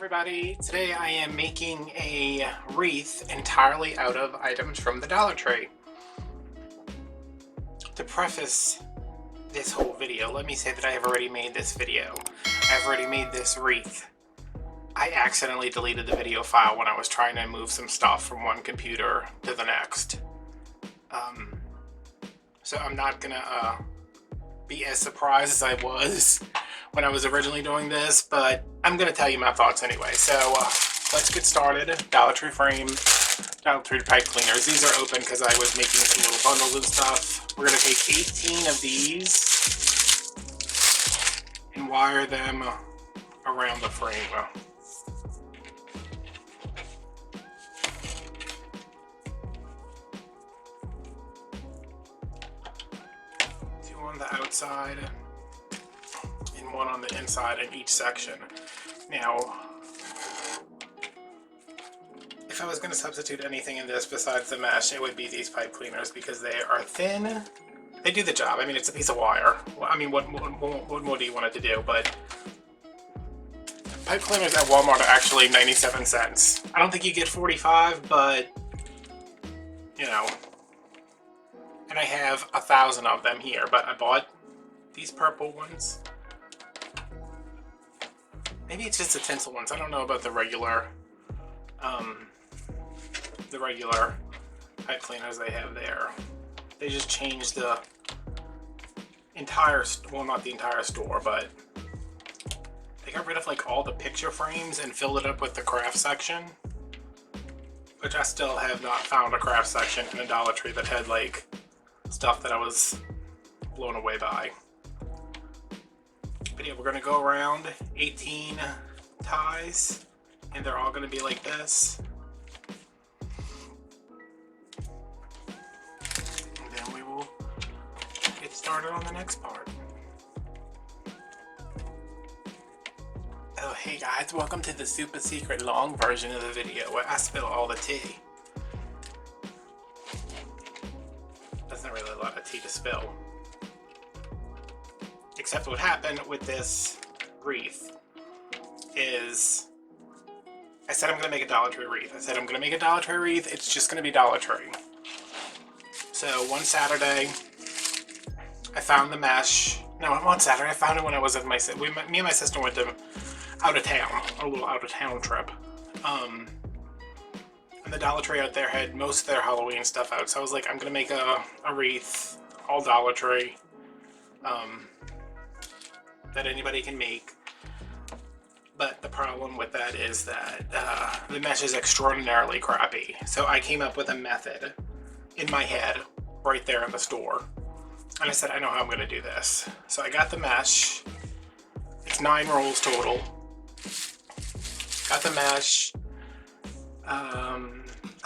everybody, today I am making a wreath entirely out of items from the Dollar Tree. To preface this whole video, let me say that I have already made this video. I've already made this wreath. I accidentally deleted the video file when I was trying to move some stuff from one computer to the next. So I'm not gonna be as surprised as I was when I was originally doing this, but I'm gonna tell you my thoughts anyway. So let's get started. Dollar Tree frame, Dollar Tree pipe cleaners. These are open because I was making some little bundles and stuff. We're gonna take 18 of these and wire them around the frame. Two on the outside and one on the inside in each section. Now, if I was going to substitute anything in this besides the mesh, it would be these pipe cleaners because they are thin. They do the job. I mean, it's a piece of wire. I mean, what more do you want it to do? But pipe cleaners at Walmart are actually 97 cents. I don't think you get 45, but you know. And I have 1,000 of them here, but I bought these purple ones. Maybe it's just the tinsel ones. I don't know about the regular pipe cleaners they have there. They just changed the entire, well, not the entire store, but they got rid of like all the picture frames and filled it up with the craft section, which I still have not found a craft section in a Dollar Tree that had like stuff that I was blown away by. But yeah, we're gonna go around 18 ties, and they're all gonna be like this. And then we will get started on the next part. Oh, hey guys, welcome to the super secret long version of the video where I spill all the tea. That's not really a lot of tea to spill. Except what happened with this wreath is I said I'm going to make a Dollar Tree wreath. I said I'm going to make a Dollar Tree wreath. It's just going to be Dollar Tree. So one Saturday, I found the mesh. No, one Saturday I found it when I was at me and my sister went to out of town, a little out of town trip. And the Dollar Tree out there had most of their Halloween stuff out. So I was like, I'm going to make a wreath, all Dollar Tree. That anybody can make, but the problem with that is that the mesh is extraordinarily crappy. So I came up with a method in my head right there in the store, and I said, I know how I'm going to do this. So I got the mesh. It's 9 rolls total. Got the mesh. I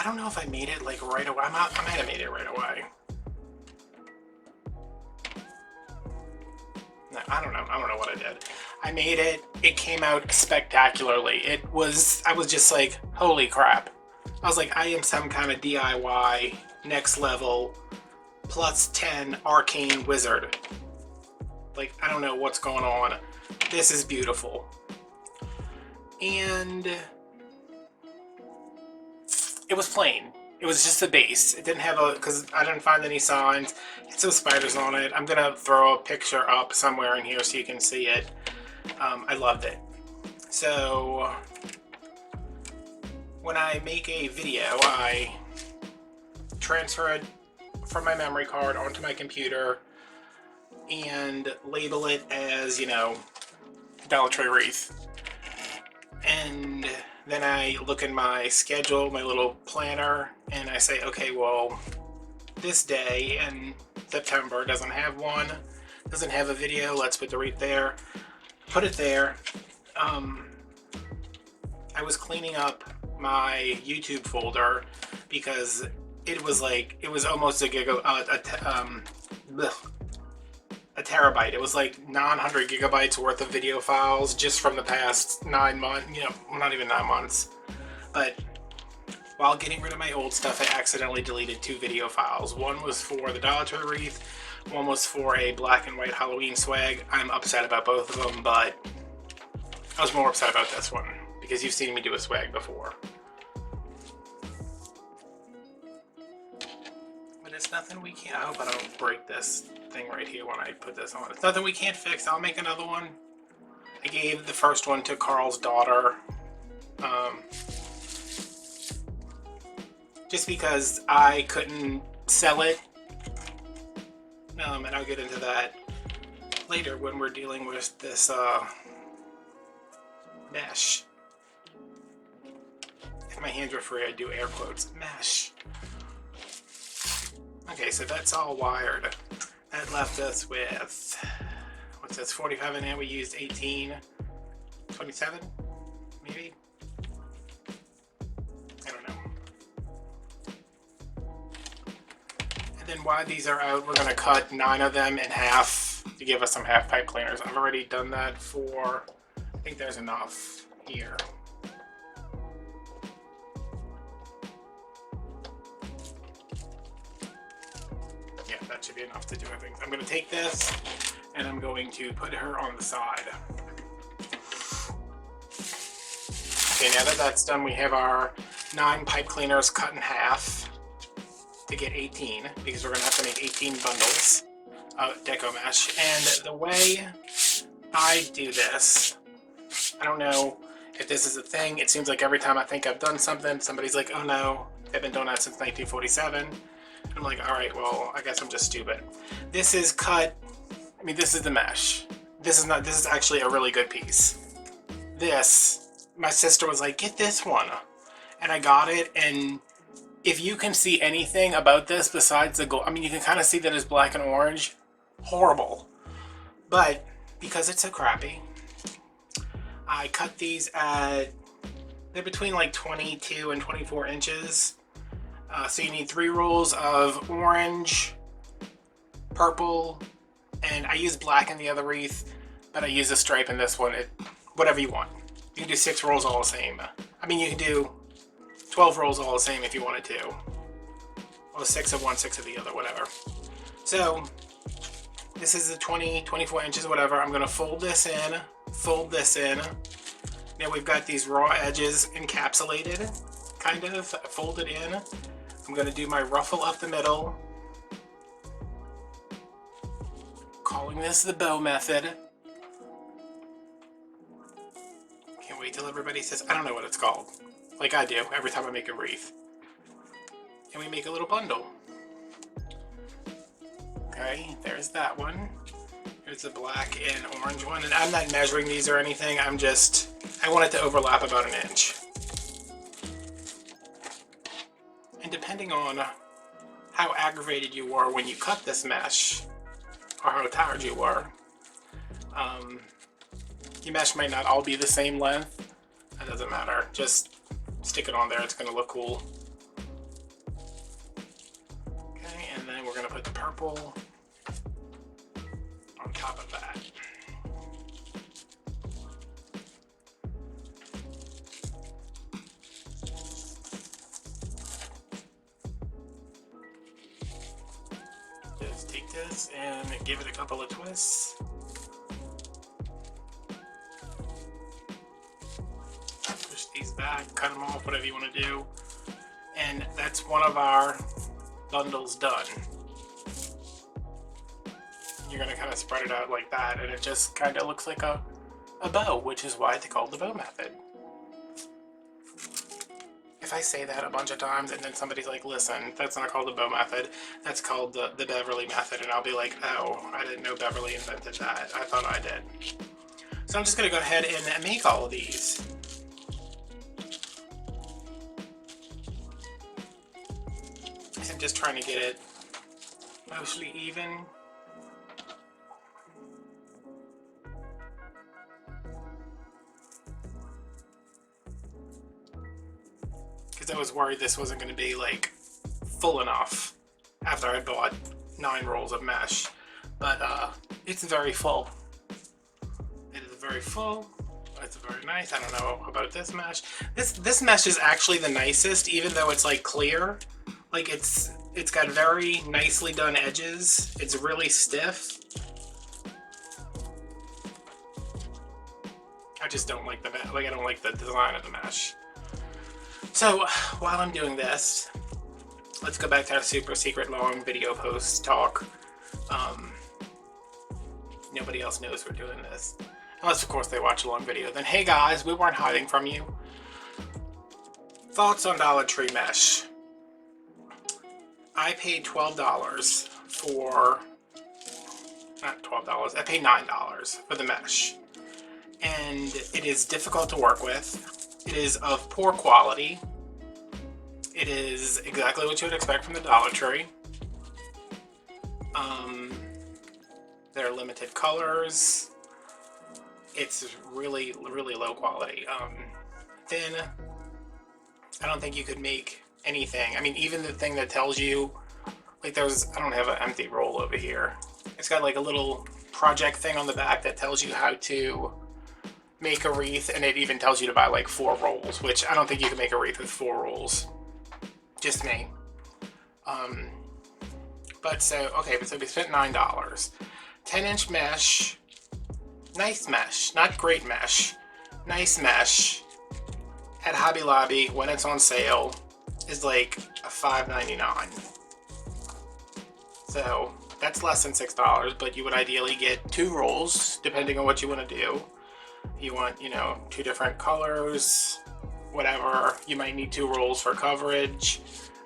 don't know if I made it like right away. I might have made it right away. I don't know what I did. I made it. It came out spectacularly. I was just like, holy crap. I was like, I am some kind of DIY next level plus 10 arcane wizard. Like, I don't know what's going on. This is beautiful. And it was plain. It was just the base. It didn't have because I didn't find any signs. It's some spiders on it. I'm gonna throw a picture up somewhere in here so you can see it. I loved it. So when I make a video, I transfer it from my memory card onto my computer and label it as, you know, Dollar Tree wreath. And then I look in my schedule, my little planner, and I say, okay, well, this day in September doesn't have one, doesn't have a video, let's put the wreath there, put it there. I was cleaning up my YouTube folder because it was almost a terabyte. It was like 900 gigabytes worth of video files just from the past 9 months, you know, not even 9 months. But while getting rid of my old stuff, I accidentally deleted 2 video files. One was for the Dollar Tree wreath, one was for a black and white Halloween swag. I'm upset about both of them, but I was more upset about this one because you've seen me do a swag before. But it's nothing we can't, I hope I don't break this thing right here when I put this on. It's nothing we can't fix. I'll make another one. I gave the first one to Carl's daughter. Just because I couldn't sell it. And I'll get into that later when we're dealing with this mesh. If my hands were free, I'd do air quotes. Mesh. Okay, so that's all wired. That left us with, what's this, 45 in there. We used 18, 27, maybe? I don't know. And then while these are out, we're going to cut 9 of them in half to give us some half pipe cleaners. I've already done that for, I think there's enough here. Yeah, that should be enough to do everything. I'm going to take this and I'm going to put her on the side. Okay, now that that's done, we have our 9 pipe cleaners cut in half to get 18, because we're going to have to make 18 bundles of Deco mesh. And the way I do this, I don't know if this is a thing. It seems like every time I think I've done something, somebody's like, oh no, they've been doing that since 1947. I'm like, all right, well, I guess I'm just stupid. This is cut, I mean, this is the mesh. This is actually a really good piece. This, my sister was like, get this one. And I got it, and if you can see anything about this besides the gold, I mean, you can kind of see that it's black and orange. Horrible. But because it's so crappy, I cut these at, they're between like 22 and 24 inches. So you need 3 rolls of orange, purple, and I use black in the other wreath, but I use a stripe in this one. Whatever you want. You can do 6 rolls all the same. I mean, you can do 12 rolls all the same if you wanted to. Or 6 of one, 6 of the other, whatever. So, this is the 24 inches, whatever. I'm going to fold this in, fold this in. Now we've got these raw edges encapsulated, kind of, folded in. I'm going to do my ruffle up the middle. Calling this the bow method. Can't wait till everybody says, I don't know what it's called. Like I do every time I make a wreath. And we make a little bundle. Okay, there's that one. Here's the black and orange one. And I'm not measuring these or anything. I want it to overlap about 1 inch. And depending on how aggravated you were when you cut this mesh, or how tired you were, your mesh might not all be the same length. That doesn't matter. Just stick it on there. It's going to look cool. Okay, and then we're going to put the purple on top of that. Just take this and give it a couple of twists. Push these back, cut them off, whatever you want to do. And that's one of our bundles done. You're going to kind of spread it out like that, and it just kind of looks like a bow, which is why it's called the bow method. If I say that a bunch of times and then somebody's like, listen, that's not called the bow method, that's called the Beverly method, and I'll be like, oh, I didn't know Beverly invented that. I thought I did. So I'm just going to go ahead and make all of these. I'm just trying to get it mostly even. Because I was worried this wasn't going to be like full enough after I bought 9 rolls of mesh. But it's very full. It is very full. It's very nice. I don't know about this mesh. This mesh is actually the nicest, even though it's like clear. Like it's got very nicely done edges. It's really stiff. I just don't like the I don't like the design of the mesh. So while I'm doing this, let's go back to our super secret long video post talk. Nobody else knows we're doing this. Unless, of course, they watch a long video. Then, hey guys, we weren't hiding from you. Thoughts on Dollar Tree mesh. I paid $12 for... Not $12, I paid $9 for the mesh. And it is difficult to work with. It is of poor quality. It is exactly what you would expect from the Dollar Tree. There are limited colors. It's really, really low quality. Thin. I don't think you could make anything. I mean, even the thing that tells you, like I don't have an empty roll over here. It's got like a little project thing on the back that tells you how to make a wreath, and it even tells you to buy like 4 rolls, which I don't think you can make a wreath with 4 rolls. Just me. But so we spent $9. 10-inch mesh. Nice mesh, not great mesh. Nice mesh at Hobby Lobby when it's on sale is like $5.99. So that's less than $6, but you would ideally get 2 rolls depending on what you want to do. You want, 2 different colors, whatever. You might need 2 rolls for coverage.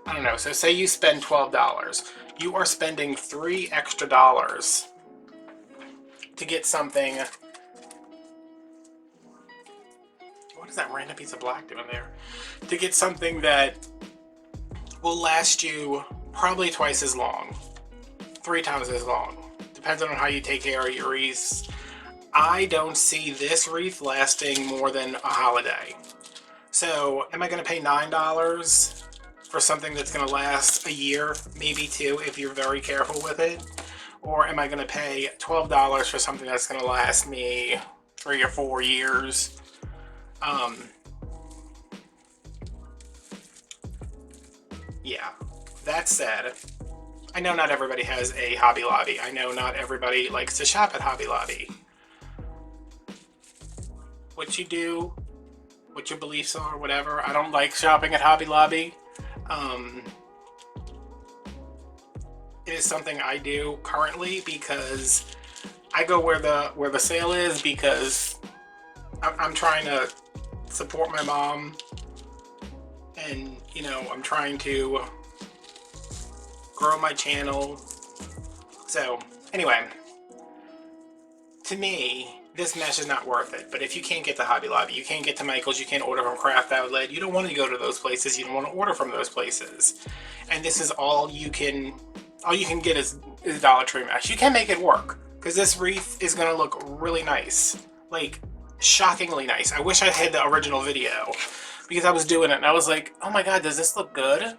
I don't know. So say you spend $12. You are spending $3 extra to get something. What is that random piece of black doing there? To get something that will last you probably twice as long, 3 times as long, depending on how you take care of your wreaths. I don't see this wreath lasting more than a holiday. So am I going to pay $9 for something that's going to last a year, maybe 2 if you're very careful with it? Or am I going to pay $12 for something that's going to last me 3 or 4 years? Yeah, that said, I know not everybody has a Hobby Lobby. I know not everybody likes to shop at Hobby Lobby. What you do, what your beliefs are, whatever. I don't like shopping at Hobby Lobby. It is something I do currently because I go where the sale is, because I'm trying to support my mom, and I'm trying to grow my channel. So anyway, to me, this mesh is not worth it. But if you can't get to Hobby Lobby, you can't get to Michael's, you can't order from Craft Outlet, you don't want to go to those places, you don't want to order from those places, and this is all you can get is Dollar Tree mesh. You can make it work, because this wreath is going to look really nice, like shockingly nice. I wish I had the original video, because I was doing it and I was like, oh my god, does this look good?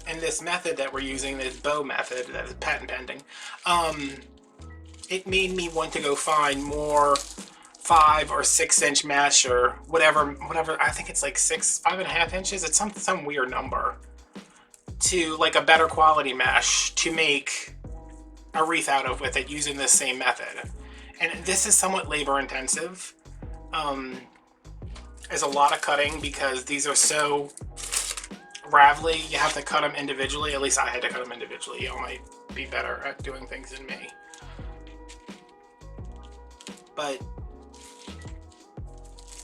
And this method that we're using, this bow method that is patent pending, it made me want to go find more 5 or 6 inch mesh or whatever. I think it's like 5.5 inches. It's some weird number, to like a better quality mesh to make a wreath out of with it using this same method. And this is somewhat labor intensive. There's a lot of cutting because these are so ravelly. You have to cut them individually. At least I had to cut them individually. Y'all might be better at doing things than me. But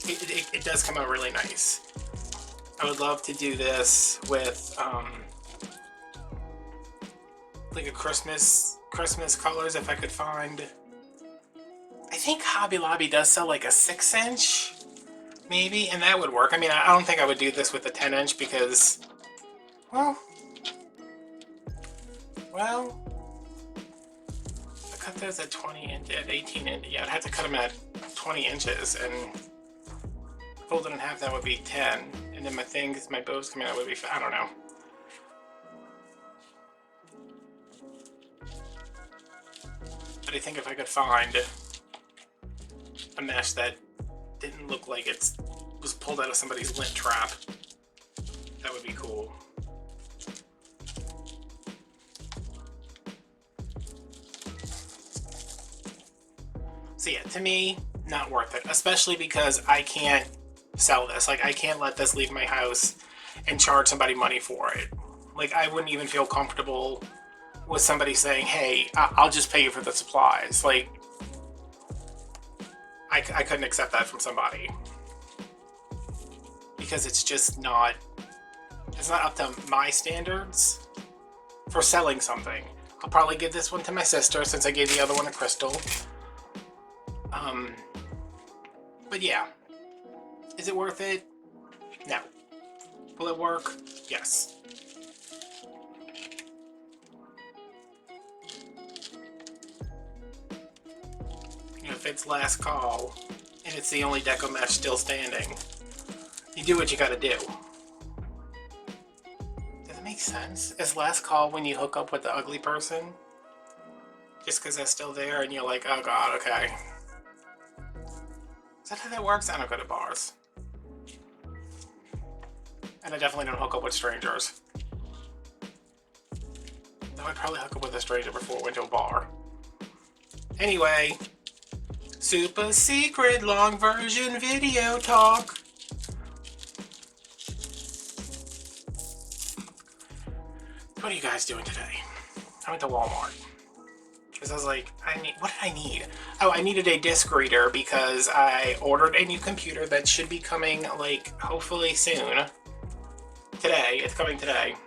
it does come out really nice. I would love to do this with like a Christmas colors if I could find. I think Hobby Lobby does sell like a 6 inch, maybe, and that would work. I mean, I don't think I would do this with a 10 inch because, well, I cut those at 20 inch, at 18 inch. Yeah, I'd have to cut them at 20 inches, and fold it in half, that would be 10. And then my bow's coming out, would be, I don't know. But I think if I could find a mesh that didn't look like it was pulled out of somebody's lint trap, that would be cool. So yeah, to me, not worth it, especially because I can't sell this. Like, I can't let this leave my house and charge somebody money for it. Like, I wouldn't even feel comfortable with somebody saying, hey, I'll just pay you for the supplies. Like, I couldn't accept that from somebody. Because it's just not, it's not up to my standards for selling something. I'll probably give this one to my sister since I gave the other one a crystal. But yeah. Is it worth it? No. Will it work? Yes. If it's last call, and it's the only Deco mesh still standing, you do what you gotta do. Does it make sense? Is last call when you hook up with the ugly person? Just because they're still there and you're like, oh god, okay. Is that how that works? I don't go to bars. And I definitely don't hook up with strangers. Though I'd probably hook up with a stranger before I went to a bar. Anyway, super secret long version video talk. What are you guys doing today? I went to Walmart. Because I was like, what did I need? Oh, I needed a disc reader because I ordered a new computer that should be coming, like, hopefully soon. Today. It's coming today.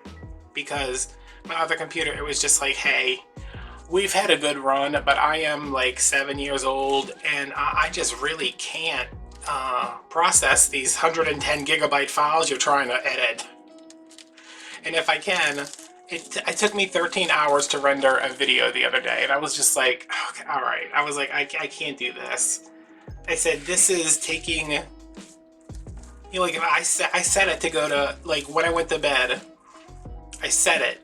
Because my other computer, it was just like, hey, we've had a good run, but I am, like, 7 years old, and I just really can't process these 110 gigabyte files you're trying to edit. And if I can... It took me 13 hours to render a video the other day, and I was just like, okay, all right. I was like, I can't do this. I said, this is taking, you know, like, if I set it to go to, like, when I went to bed, I set it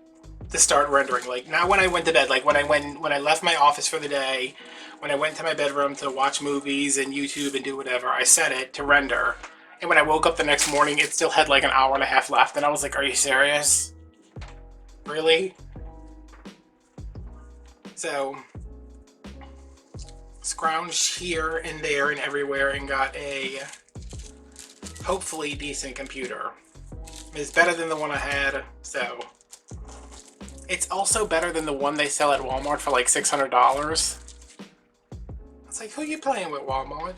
to start rendering. Like, not when I went to bed, like, when I left my office for the day, when I went to my bedroom to watch movies and YouTube and do whatever, I set it to render. And when I woke up the next morning, it still had, like, an hour and a half left, and I was like, are you serious? Really? So, scrounged here and there and everywhere and got a hopefully decent computer. It's better than the one I had, so. It's also better than the one they sell at Walmart for like $600. It's like, who you playing with, Walmart?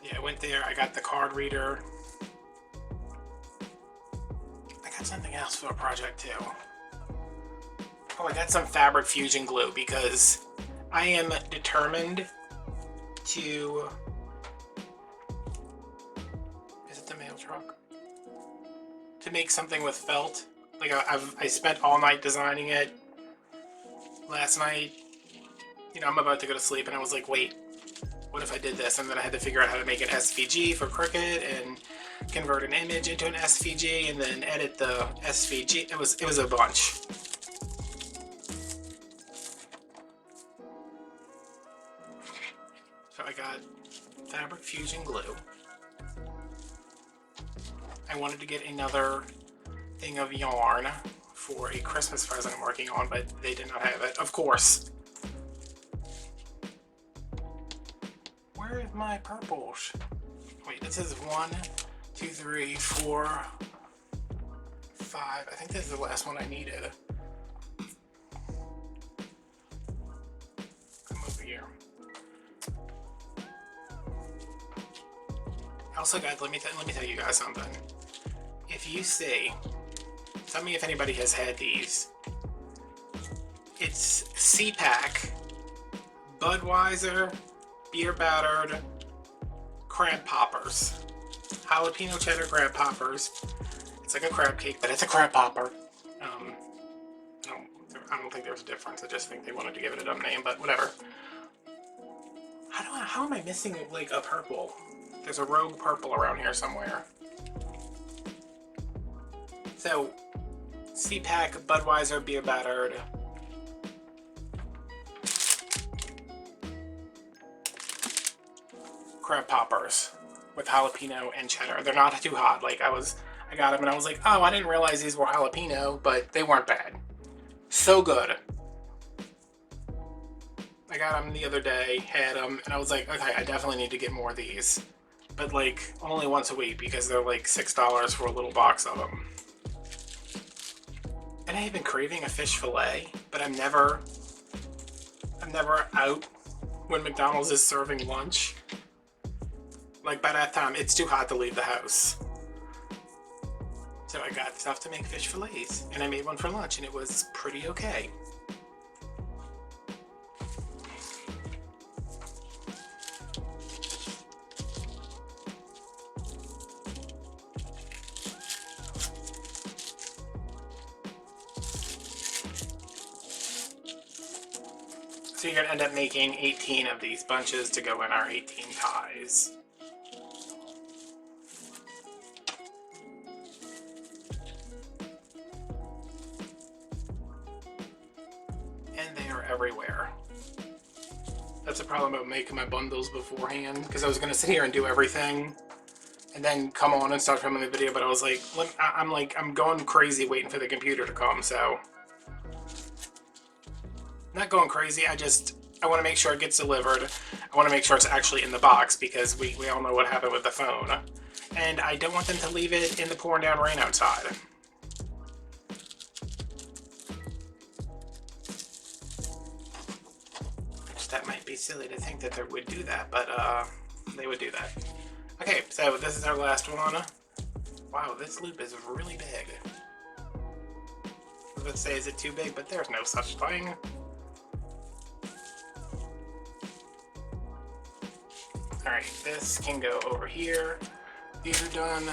Yeah, I went there, I got the card reader. Something else for a project too. Oh, I got some fabric fusion glue because I am determined to... Is it the mail truck? To make something with felt. Like I spent all night designing it last night. You know, I'm about to go to sleep and I was like, wait, what if I did this? And then I had to figure out how to make an SVG for Cricut and convert an image into an SVG and then edit the SVG. It was a bunch. So I got fabric fusion glue. I wanted to get another thing of yarn for a Christmas present I'm working on, but they did not have it. Of course. Where is my purples? Wait, this is 1, 2, 3, 4, 5. I think this is the last one I needed. Come over here. Also, guys, let me tell you guys something. If you see, tell me if anybody has had these. It's CPAC, Budweiser, beer battered crab poppers. Jalapeno cheddar crab poppers. It's like a crab cake, but it's a crab popper. I don't think there's a difference. I just think they wanted to give it a dumb name, but whatever. How am I missing like a purple? There's a rogue purple around here somewhere. So, CPAC, Budweiser, beer battered. Crab poppers with jalapeno and cheddar. They're not too hot. Like I got them and I was like, oh, I didn't realize these were jalapeno, but they weren't bad. So good. I got them the other day, had them, and I was like, okay, I definitely need to get more of these. But like, only once a week because they're like $6 for a little box of them. And I have been craving a fish fillet, but I'm never out when McDonald's is serving lunch. Like by that time, it's too hot to leave the house. So I got stuff to make fish fillets, and I made one for lunch, and it was pretty okay. So you're going to end up making 18 of these bunches to go in our 18 ties. And they are everywhere. That's the problem about making my bundles beforehand, because I was going to sit here and do everything and then come on and start filming the video, but I was like, I'm going crazy waiting for the computer to come, so. Not going crazy, I want to make sure it gets delivered. I want to make sure it's actually in the box, because we all know what happened with the phone. And I don't want them to leave it in the pouring down rain outside. Which that might be silly to think that they would do that, but they would do that. Okay, so this is our last one. Wow, this loop is really big. I was about to say, is it too big? But there's no such thing. Alright, this can go over here. These are done.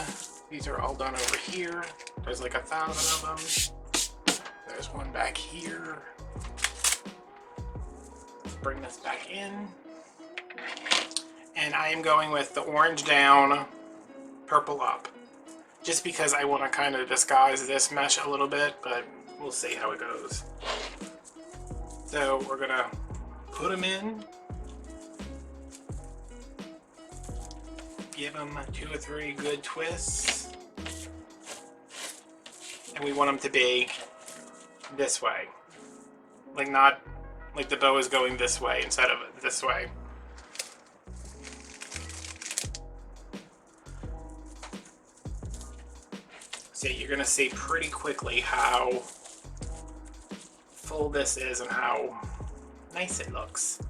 These are all done over here. There's like 1,000 of them. There's one back here. Let's bring this back in. And I am going with the orange down, purple up. Just because I want to kind of disguise this mesh a little bit, but we'll see how it goes. So we're going to put them in. Give them 2 or 3 good twists, and we want them to be this way, like not like the bow is going this way instead of this way. So you're gonna see pretty quickly how full this is and how nice it looks.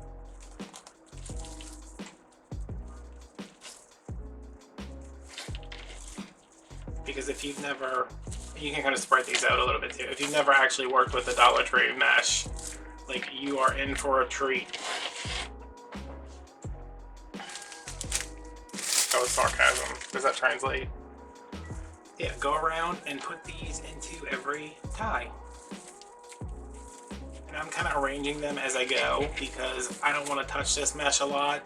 Because if you've never, you can kind of spread these out a little bit too. If you've never actually worked with the Dollar Tree mesh, like, you are in for a treat. That was sarcasm. Does that translate? Yeah, go around and put these into every tie. And I'm kind of arranging them as I go because I don't want to touch this mesh a lot.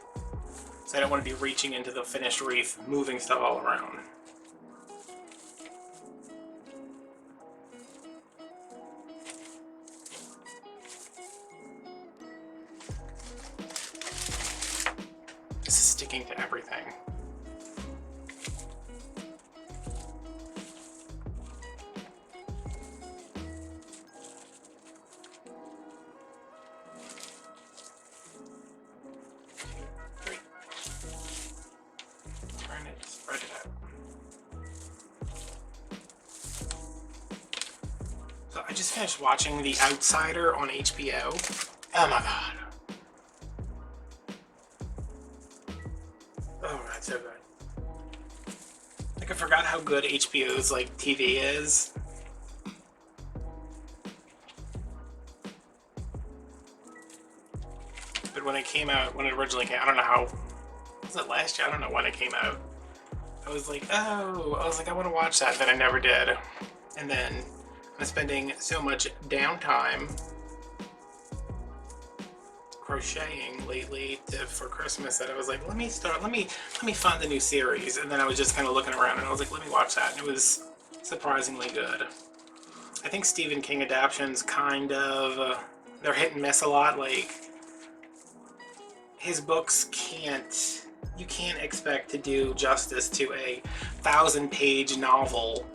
So I don't want to be reaching into the finished wreath, moving stuff all around. This is sticking to everything. Turn it, spread it out. So I just finished watching The Outsider on HBO. Oh my god. Oh, that's so good. Like, I forgot how good HBO's like TV is. But when it came out, when it originally came, I don't know how, was it last year? I don't know when it came out. I was like, oh, I want to watch that, but I never did. And then I'm spending so much downtime crocheting lately for Christmas that I was like, let me find the new series. And then I was just kind of looking around and I was like, let me watch that. And it was surprisingly good. I think Stephen King adaptations kind of, they're hit and miss a lot. Like, his books you can't expect to do justice to a 1,000-page novel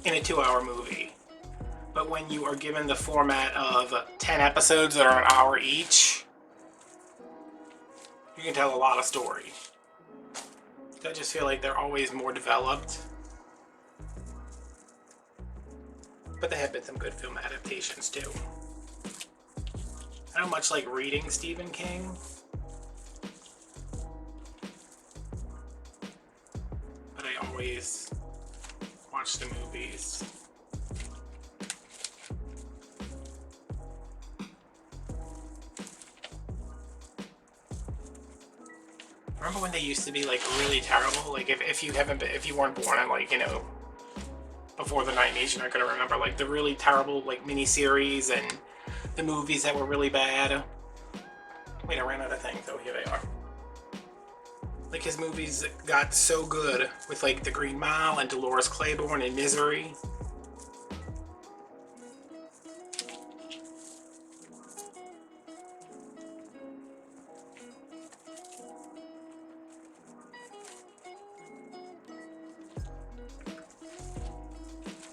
in a 2-hour movie. But when you are given the format of 10 episodes that are an hour each, You can tell a lot of story. I just feel like they're always more developed. But there have been some good film adaptations too. I don't much like reading Stephen King. But I always watch the movies. Remember when they used to be like really terrible? Like if you weren't born in like, you know, before the 90s, you're not gonna remember like the really terrible like miniseries and the movies that were really bad. Wait, I ran out of things. Oh, here they are. Like his movies got so good with like The Green Mile and Dolores Claiborne and Misery.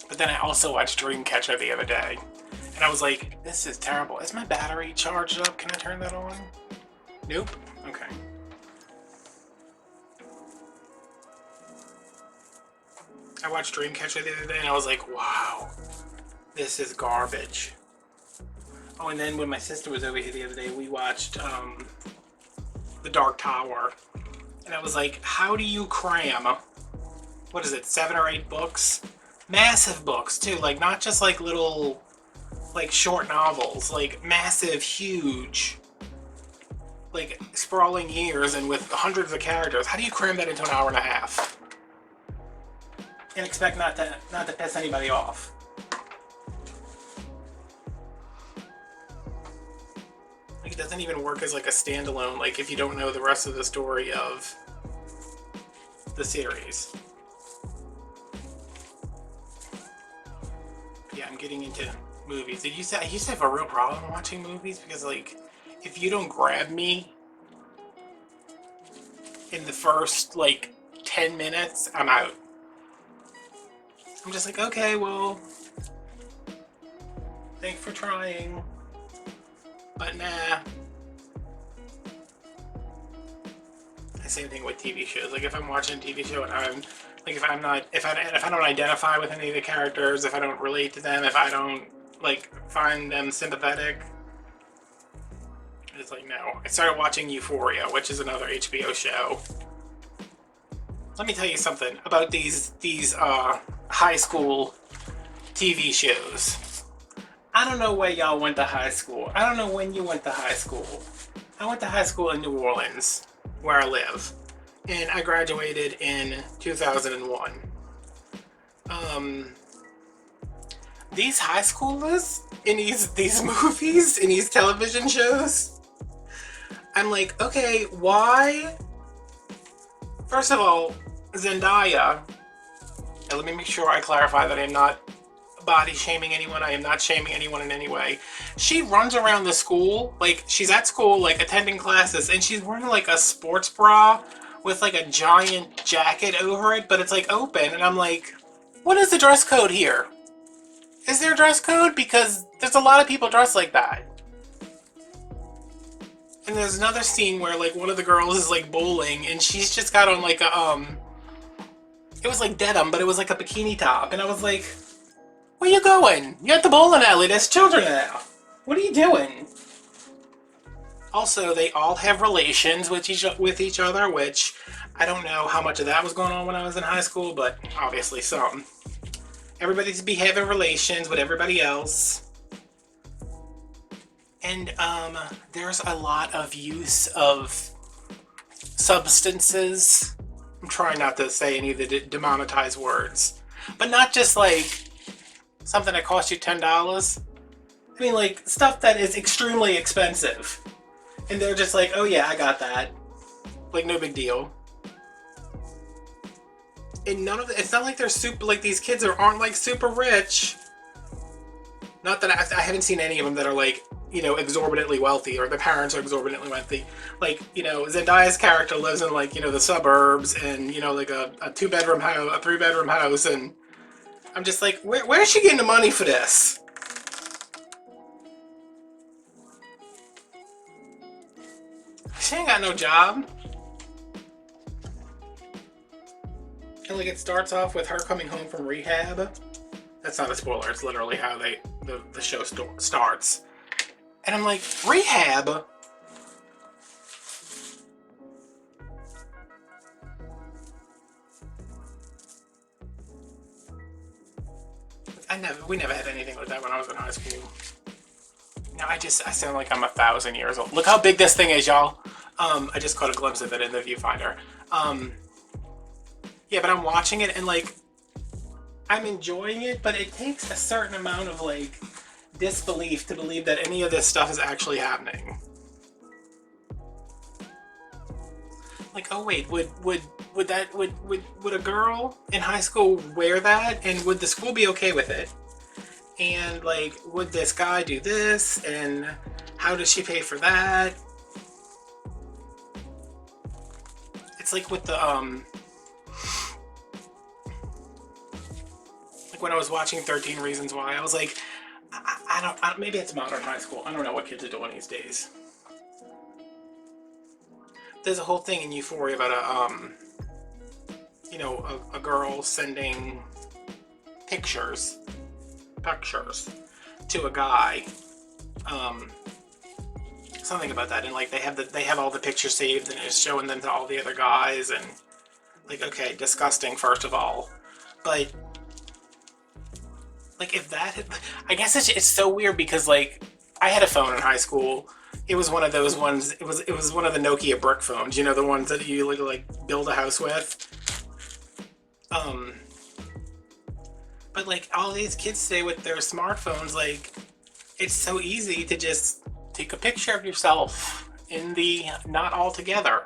But then I also watched Dreamcatcher the other day, and I was like, this is terrible. Is my battery charged up? Can I turn that on? Nope. Okay. I watched Dreamcatcher the other day, and I was like, wow, this is garbage. Oh, and then when my sister was over here the other day, we watched The Dark Tower, and I was like, how do you cram, what is it, 7 or 8 books? Massive books too, like not just like little like short novels, like massive, huge, like sprawling years and with hundreds of characters. How do you cram that into an hour and a half and expect not to piss anybody off? Like it doesn't even work as like a standalone, like if you don't know the rest of the story of the series. Yeah, I'm getting into movies. I used to have a real problem watching movies because, like, if you don't grab me in the first, like, 10 minutes, I'm out. I'm just like, okay, well, thanks for trying, but nah. Same thing with TV shows. Like, if I'm watching a TV show and I'm like, if I don't identify with any of the characters, if I don't relate to them, if I don't like find them sympathetic, it's like no. I started watching Euphoria, which is another HBO show. Let me tell you something about these high school TV shows. I don't know where y'all went to high school. I don't know when you went to high school. I went to high school in New Orleans, where I live. And I graduated in 2001. These high schoolers in these movies, in these television shows, I'm like, okay, why? First of all, Zendaya, and let me make sure I clarify that I'm not body shaming anyone, I am not shaming anyone in any way. She runs around the school, like she's at school, like attending classes, and she's wearing like a sports bra with like a giant jacket over it, but it's like open, and I'm like, what is the dress code here? Is there a dress code? Because there's a lot of people dressed like that. And there's another scene where like one of the girls is like bowling, and she's just got on like a it was like denim, but it was like a bikini top, and I was like, where you going? You're at the bowling alley, there's children there. What are you doing? Also, they all have relations with each other, which I don't know how much of that was going on when I was in high school, but obviously some. Everybody's be having relations with everybody else. And there's a lot of use of substances. I'm trying not to say any of the demonetized words. But not just like something that costs you $10. I mean like stuff that is extremely expensive. And they're just like, oh yeah, I got that. Like, no big deal. And none of it, it's not like they're super, like these kids aren't like super rich. Not that I haven't seen any of them that are like, you know, exorbitantly wealthy or the parents are exorbitantly wealthy. Like, you know, Zendaya's character lives in like, you know, the suburbs and, you know, like a 2-bedroom house, a 3-bedroom house. And I'm just like, where's she getting the money for this? She ain't got no job. And like it starts off with her coming home from rehab. That's not a spoiler. It's literally how the show starts. And I'm like, rehab? We never had anything like that when I was in high school. No, I sound like I'm 1,000 years old. Look how big this thing is, y'all. I just caught a glimpse of it in the viewfinder. Yeah, but I'm watching it and like, I'm enjoying it, but it takes a certain amount of like disbelief to believe that any of this stuff is actually happening. Like, oh wait, would a girl in high school wear that, and would the school be okay with it? And like, would this guy do this, and how does she pay for that? It's like with the like when I was watching 13 Reasons Why, I was like, I don't maybe it's modern high school. I don't know what kids are doing these days. There's a whole thing in Euphoria about a girl sending pictures to a guy, something about that, and like they have all the pictures saved and it's showing them to all the other guys, and like, okay, disgusting first of all, but like if that had, I guess it's so weird because like I had a phone in high school. It was one of those ones. It was one of the Nokia brick phones. You know, the ones that you like build a house with. But like all these kids today with their smartphones, like it's so easy to just take a picture of yourself in the not all together,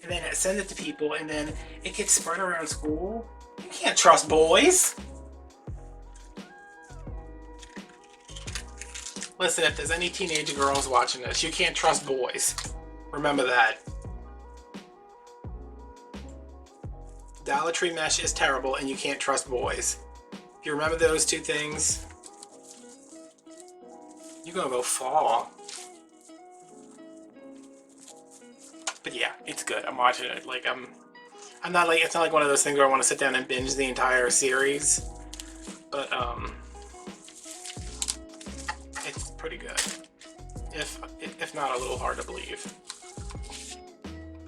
and then send it to people, and then it gets spread around school. You can't trust boys. Listen, if there's any teenage girls watching this, you can't trust boys. Remember that. Dollar Tree mesh is terrible, and you can't trust boys. If you remember those two things, you're gonna go far. But yeah, it's good. I'm watching it. Like I'm not like, it's not like one of those things where I want to sit down and binge the entire series. But it's pretty good. If not a little hard to believe.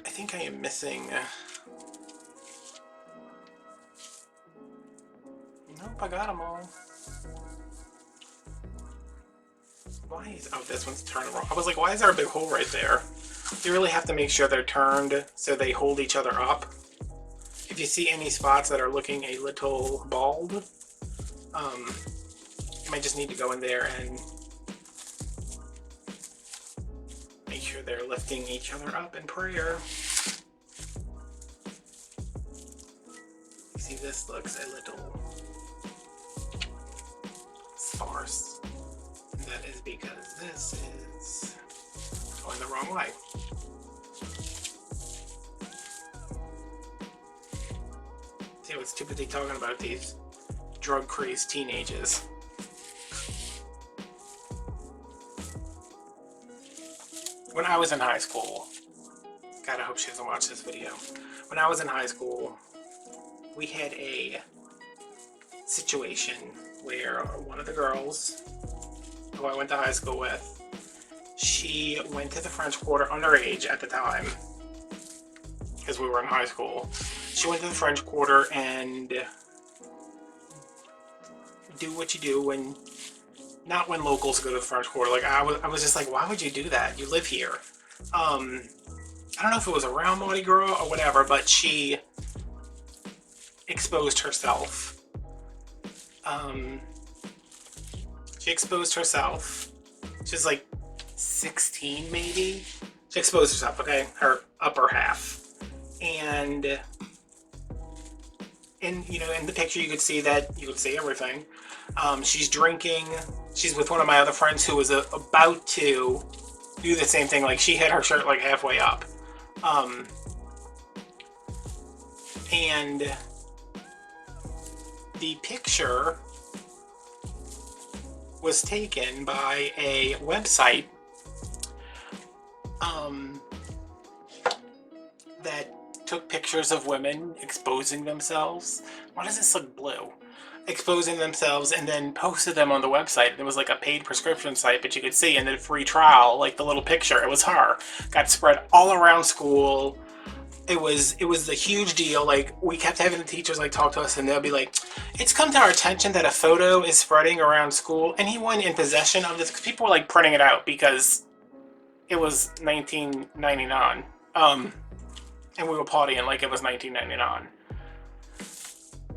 I think I am missing. Nope, I got them all. Why is, oh, this one's turned wrong. I was like, why is there a big hole right there? You really have to make sure they're turned so they hold each other up. If you see any spots that are looking a little bald, you might just need to go in there and make sure they're lifting each other up in prayer. You see, this looks a little sparse. And that is because this is going the wrong way. See what's too busy talking about these drug-crazed teenagers. When I was in high school, God, I hope she doesn't watch this video. When I was in high school, we had a situation where one of the girls who I went to high school with, she went to the French Quarter underage at the time, because we were in high school. She went to the French Quarter and do what you do when, not when locals go to the French Quarter. Like I was just like, why would you do that? You live here. I don't know if it was around Mardi Gras or whatever, but she exposed herself. She exposed herself. She's like 16 maybe. She exposed herself, okay? Her upper half. And in the picture you could see everything. She's drinking. She's with one of my other friends who was about to do the same thing. Like she had her shirt like halfway up. And the picture was taken by a website that took pictures of women exposing themselves. Why does this look blue? Exposing themselves and then posted them on the website. It was like a paid prescription site, but you could see in the free trial, like the little picture, it was her. Got spread all around school. It was the huge deal. Like, we kept having the teachers like talk to us, and they'll be like, it's come to our attention that a photo is spreading around school. Anyone in possession of this? Because people were like printing it out because it was 1999. And we were partying like it was 1999.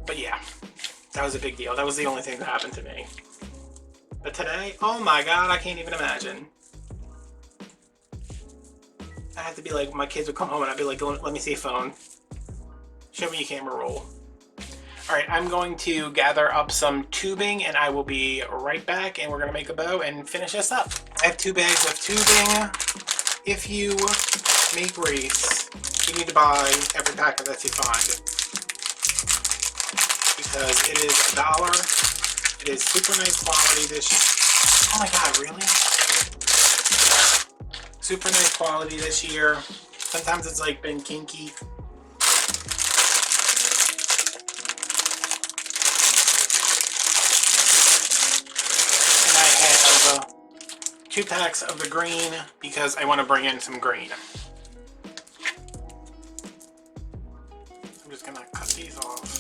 But yeah, that was a big deal. That was the only thing that happened to me. But today, oh my god, I can't even imagine. I had to be like, my kids would come home and I'd be like, let me see a phone. Show me your camera roll. Alright, I'm going to gather up some tubing and I will be right back, and we're going to make a bow and finish this up. I have 2 bags of tubing. If you make wreaths, you need to buy every packet that you find, because it is $1. It is super nice quality this year. Oh my god, really? Super nice quality this year. Sometimes it's like been kinky. And I have 2 packs of the green because I want to bring in some green. I'm just gonna cut these off.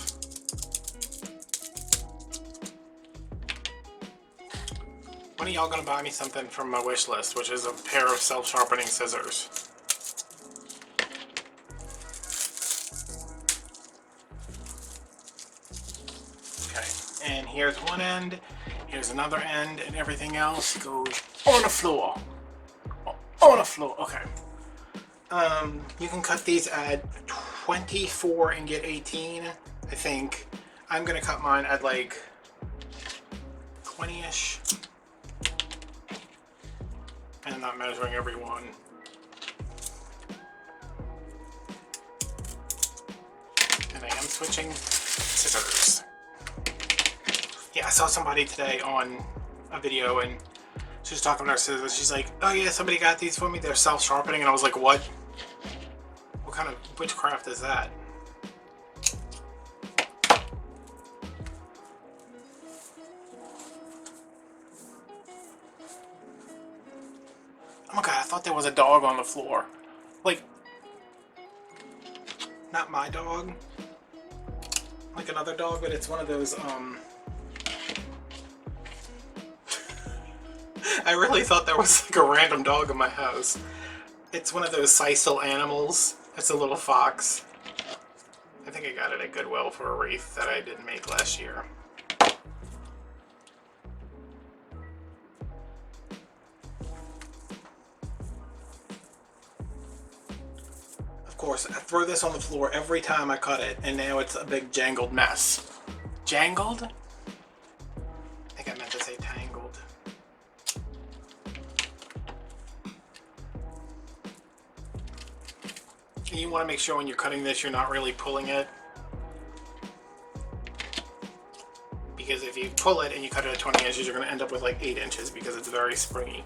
When are y'all gonna buy me something from my wish list, which is a pair of self-sharpening scissors? Okay, and here's one end, here's another end, and everything else goes on the floor. On the floor, okay. You can cut these at 24 and get 18, I think. I'm gonna cut mine at like 20-ish. And I'm not measuring every one. And I am switching scissors. Yeah, I saw somebody today on a video and she was talking about her scissors. She's like, oh yeah, somebody got these for me. They're self-sharpening. And I was like, what? What kind of witchcraft is that? Oh my god, I thought there was a dog on the floor. Like, not my dog. Like another dog, but it's one of those, I really thought there was like a random dog in my house. It's one of those Sicil animals. It's a little fox. I think I got it at Goodwill for a wreath that I didn't make last year. Of course, I throw this on the floor every time I cut it, and now it's a big jangled mess. Jangled? I think I meant to say tangled. You want to make sure when you're cutting this, you're not really pulling it. Because if you pull it and you cut it at 20 inches, you're going to end up with like 8 inches because it's very springy.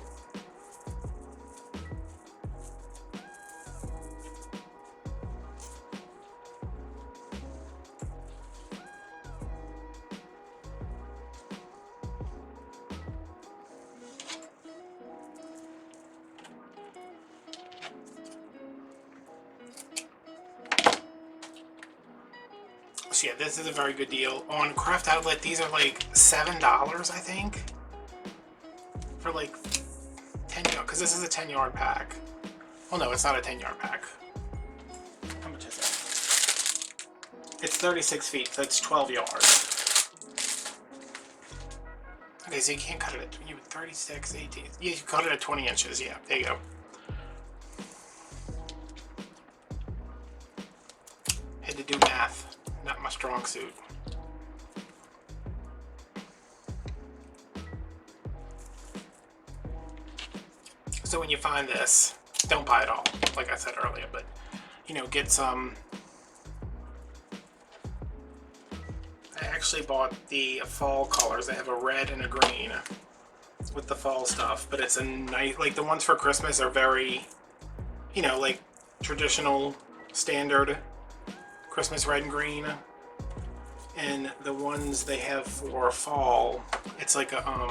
So yeah, this is a very good deal. On Craft Outlet, these are like $7, I think. For like 10 yards, because this is a 10-yard pack. Well, no, it's not a 10-yard pack. How much is it? It's 36 feet, so it's 12 yards. Okay, so you can't cut it at 36, 18. Yeah, you cut it at 20 inches. Yeah, there you go. Had to do math. Not my strong suit. So when you find this, don't buy it all, like I said earlier, but, you know, get some. I actually bought the fall colors. They have a red and a green with the fall stuff, but it's a nice, like the ones for Christmas are very you know, like traditional standard Christmas red and green. And the ones they have for fall, it's like a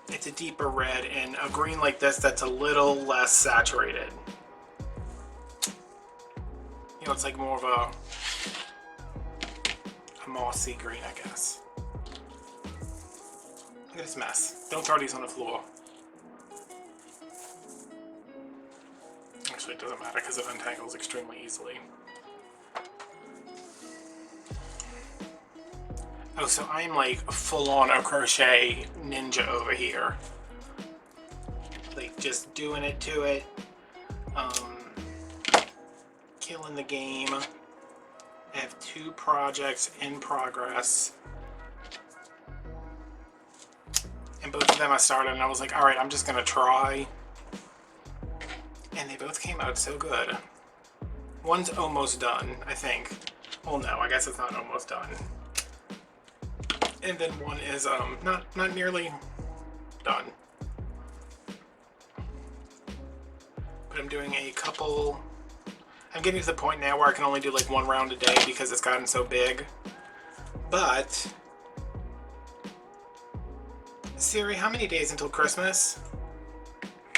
it's a deeper red and a green like this that's a little less saturated. You know, it's like more of a mossy green, I guess. Look at this mess. Don't throw these on the floor. Actually, it doesn't matter because it untangles extremely easily. Oh, so I'm like full-on a crochet ninja over here. Like just doing it to it. Killing the game. I have 2 projects in progress. And both of them I started and I was like, alright, I'm just gonna try. And they both came out so good. One's almost done, I think. Well, no, I guess it's not almost done. And then one is not nearly done. But I'm doing a couple. I'm getting to the point now where I can only do like 1 round a day because it's gotten so big. But Siri, how many days until Christmas?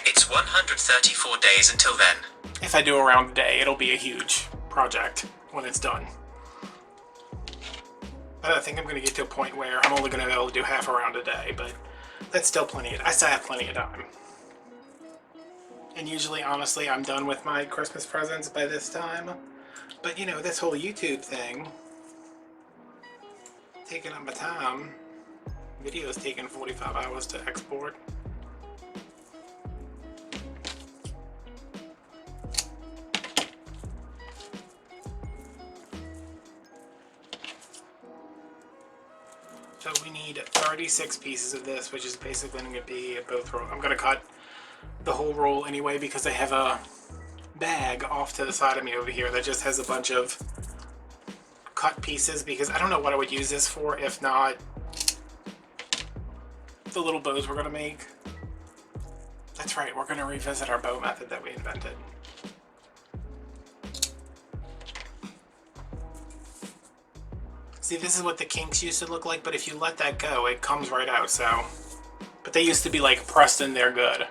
It's 134 days until then. If I do a round a day, it'll be a huge project when it's done. But I think I'm going to get to a point where I'm only going to be able to do half a round a day, but that's still plenty. I still have plenty of time. And usually, honestly, I'm done with my Christmas presents by this time. But, you know, this whole YouTube thing, taking up my time. Video's taking 45 hours to export. So we need 36 pieces of this, which is basically going to be both rolls. I'm going to cut the whole roll anyway because I have a bag off to the side of me over here that just has a bunch of cut pieces because I don't know what I would use this for if not the little bows we're going to make. That's right, we're going to revisit our bow method that we invented. See, this is what the kinks used to look like, but if you let that go, it comes right out, so. But they used to be like pressed in there good.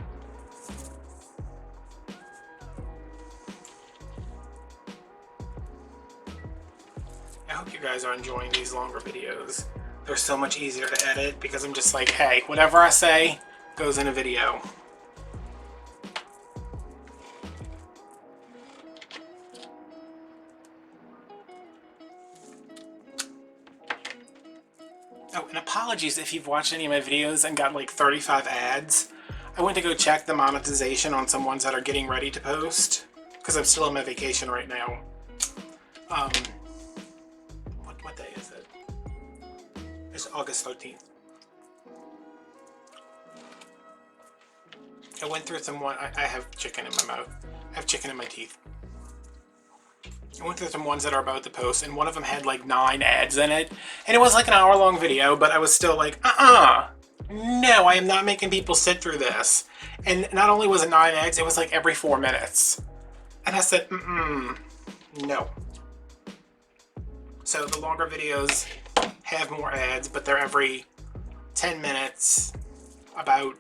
I hope you guys are enjoying these longer videos. They're so much easier to edit because I'm just like, hey, whatever I say goes in a video. Oh, and apologies if you've watched any of my videos and got like 35 ads. I went to go check the monetization on some ones that are getting ready to post because I'm still on my vacation right now. What day is it? It's August 13th. I went through some one. I have chicken in my mouth. I have chicken in my teeth. I went through some ones that are about to post, and one of them had like 9 ads in it, and it was like an hour-long video, but I was still like, no, I am not making people sit through this. And not only was it 9 ads, it was like every 4 minutes. And I said, no. So the longer videos have more ads, but they're every 10 minutes, about.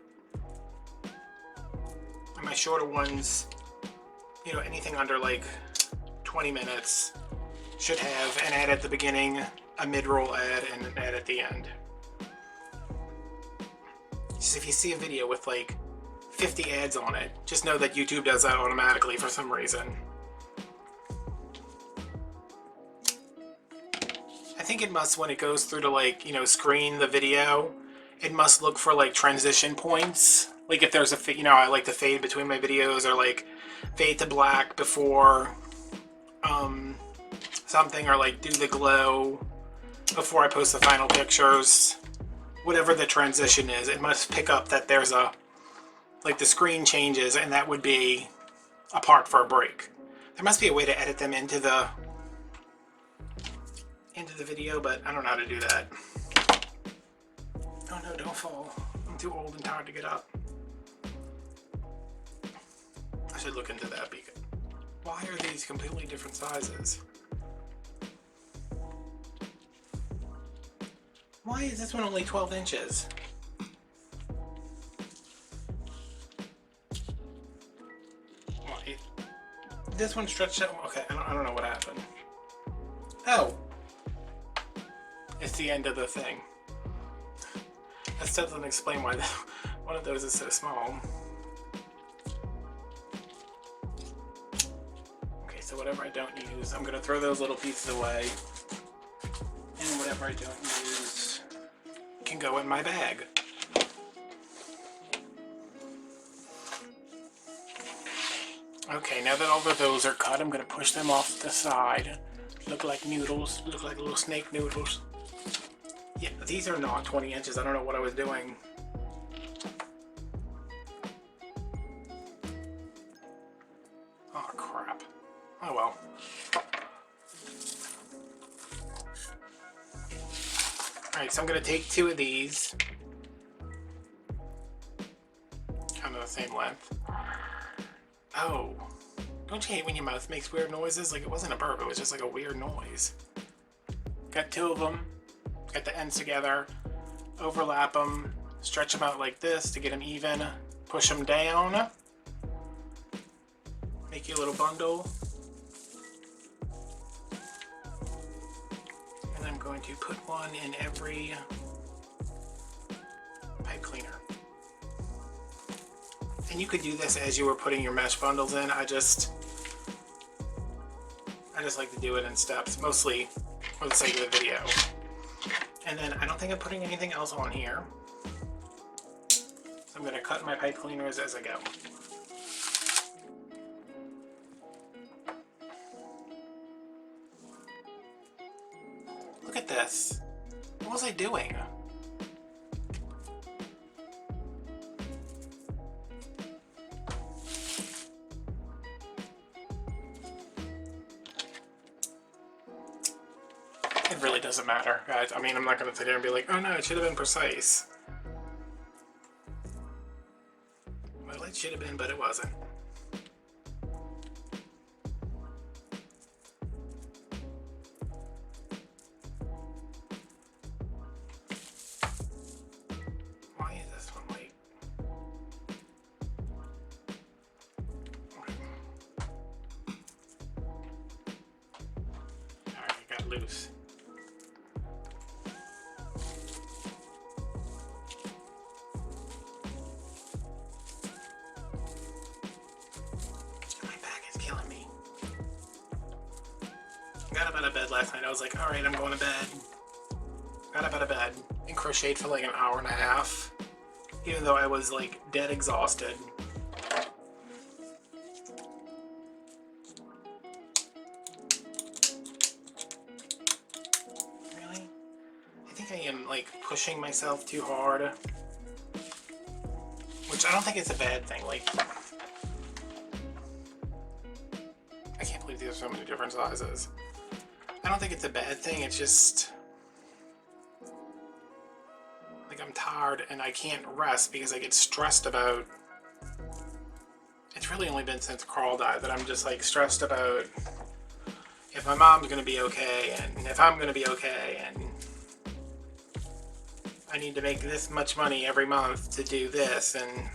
And my shorter ones, you know, anything under like 20 minutes should have an ad at the beginning, a mid-roll ad, and an ad at the end. Just if you see a video with like 50 ads on it, just know that YouTube does that automatically for some reason. I think it must, when it goes through to like, you know, screen the video, it must look for like transition points. Like if there's a, you know, I like to fade between my videos or like fade to black before something, or like do the glow before I post the final pictures. Whatever the transition is, it must pick up that there's a, like the screen changes, and that would be a part for a break. There must be a way to edit them into the video, but I don't know how to do that. Oh no, don't fall. I'm too old and tired to get up. I should look into that because why are these completely different sizes? Why is this one only 12 inches? Why? This one stretched out. Okay, I don't know what happened. Oh! It's the end of the thing. That still doesn't explain why one of those is so small. Okay, so whatever I don't use, I'm gonna throw those little pieces away. And whatever I don't use can go in my bag. Okay, now that all of those are cut, I'm gonna push them off to the side. Look like noodles, look like little snake noodles. Yeah, these are not 20 inches. I don't know what I was doing. Oh, crap. Oh, well. Alright, so I'm going to take 2 of these. Kind of the same length. Oh. Don't you hate when your mouth makes weird noises? Like, it wasn't a burp, it was just like a weird noise. Got 2 of them. Get the ends together, overlap them, stretch them out like this to get them even, push them down, make you a little bundle, and I'm going to put one in every pipe cleaner. And you could do this as you were putting your mesh bundles in. I just like to do it in steps, mostly for the sake of the video. And then I don't think I'm putting anything else on here. So I'm going to cut my pipe cleaners as I go. Look at this. What was I doing? It really doesn't matter, guys. I mean, I'm not going to sit here and be like, oh no, it should have been precise. Well, it should have been, but it wasn't. Why is this one late? Okay. Alright, it got loose. Got up out of bed last night. I was like, alright, I'm going to bed. Got up out of bed and crocheted for like an hour and a half. Even though I was like dead exhausted. Really? I think I am like pushing myself too hard. Which I don't think it's a bad thing. Like, I can't believe these are so many different sizes. I don't think it's a bad thing, it's just like I'm tired and I can't rest because I get stressed about, it's really only been since Carl died that I'm just like stressed about if my mom's gonna be okay and if I'm gonna be okay, and I need to make this much money every month to do this, and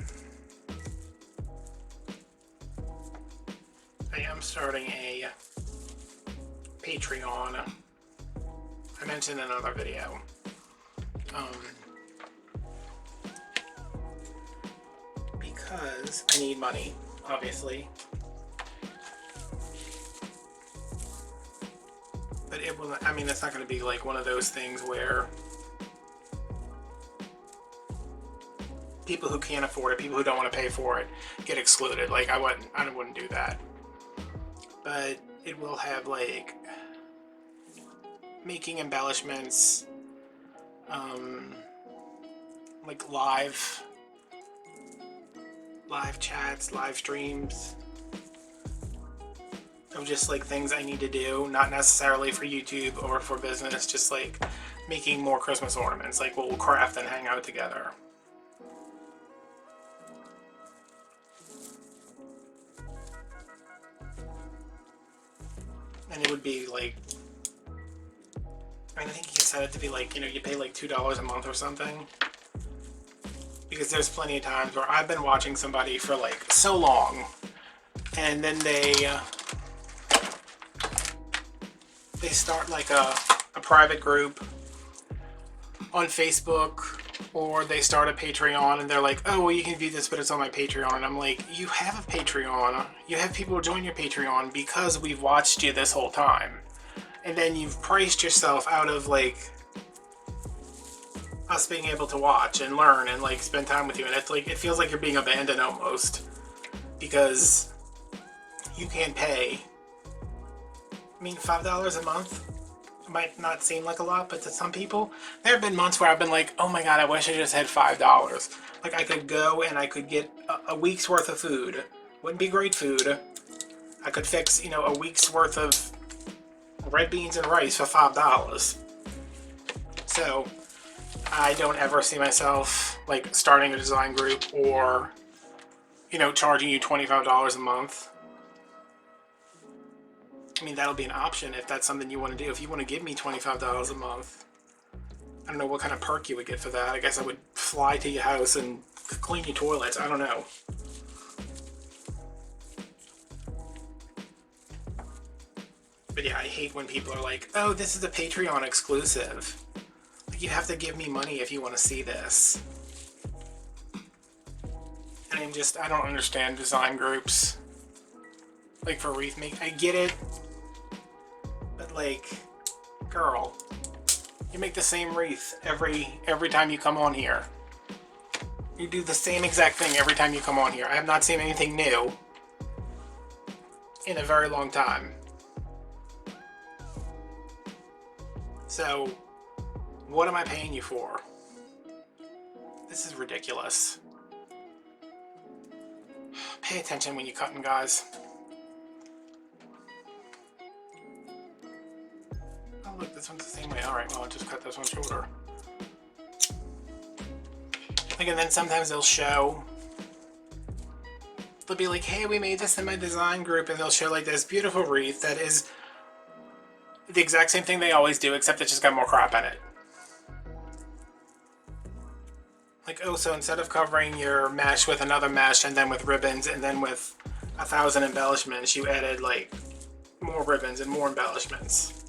I am starting a Patreon. I mentioned in another video. Because I need money, obviously. But it will, I mean, it's not going to be like one of those things where people who can't afford it, people who don't want to pay for it, get excluded. Like, I wouldn't do that. But it will have like making embellishments, like live chats, live streams of just like things I need to do, not necessarily for YouTube or for business, just like making more Christmas ornaments, like we'll craft and hang out together. And it would be like, I mean, I think you can set it to be like, you know, you pay like $2 a month or something. Because there's plenty of times where I've been watching somebody for like so long, and then they start like a private group on Facebook, or they start a Patreon and they're like, oh, well, you can view this, but it's on my Patreon. And I'm like, you have a Patreon. You have people join your Patreon because we've watched you this whole time. And then you've priced yourself out of like us being able to watch and learn and like spend time with you. And it's like, it feels like you're being abandoned almost, because you can't pay. I mean, $5 a month might not seem like a lot, but to some people, there have been months where I've been like, oh my god, I wish I just had $5. Like, I could go and I could get a week's worth of food. Wouldn't be great food. I could fix, you know, a week's worth of red beans and rice for $5. So I don't ever see myself like starting a design group or, you know, charging you $25 a month. I mean, that'll be an option if that's something you want to do. If you want to give me $25 a month, I don't know what kind of perk you would get for that. I guess I would fly to your house and clean your toilets. I don't know. But yeah, I hate when people are like, oh, this is a Patreon exclusive. Like, you have to give me money if you want to see this. And I don't understand design groups. Like, for Wreath make, I get it. But like, girl, you make the same wreath every time you come on here. You do the same exact thing every time you come on here. I have not seen anything new in a very long time. So, what am I paying you for? This is ridiculous. Pay attention when you're cutting, guys. Oh look, this one's the same way. Alright, well, I'll just cut this one shorter. Like, and then sometimes they'll show, they'll be like, hey, we made this in my design group, and they'll show like this beautiful wreath that is the exact same thing they always do, except it just got more crap in it. Like, oh, so instead of covering your mesh with another mesh and then with ribbons and then with 1,000 embellishments, you added like more ribbons and more embellishments.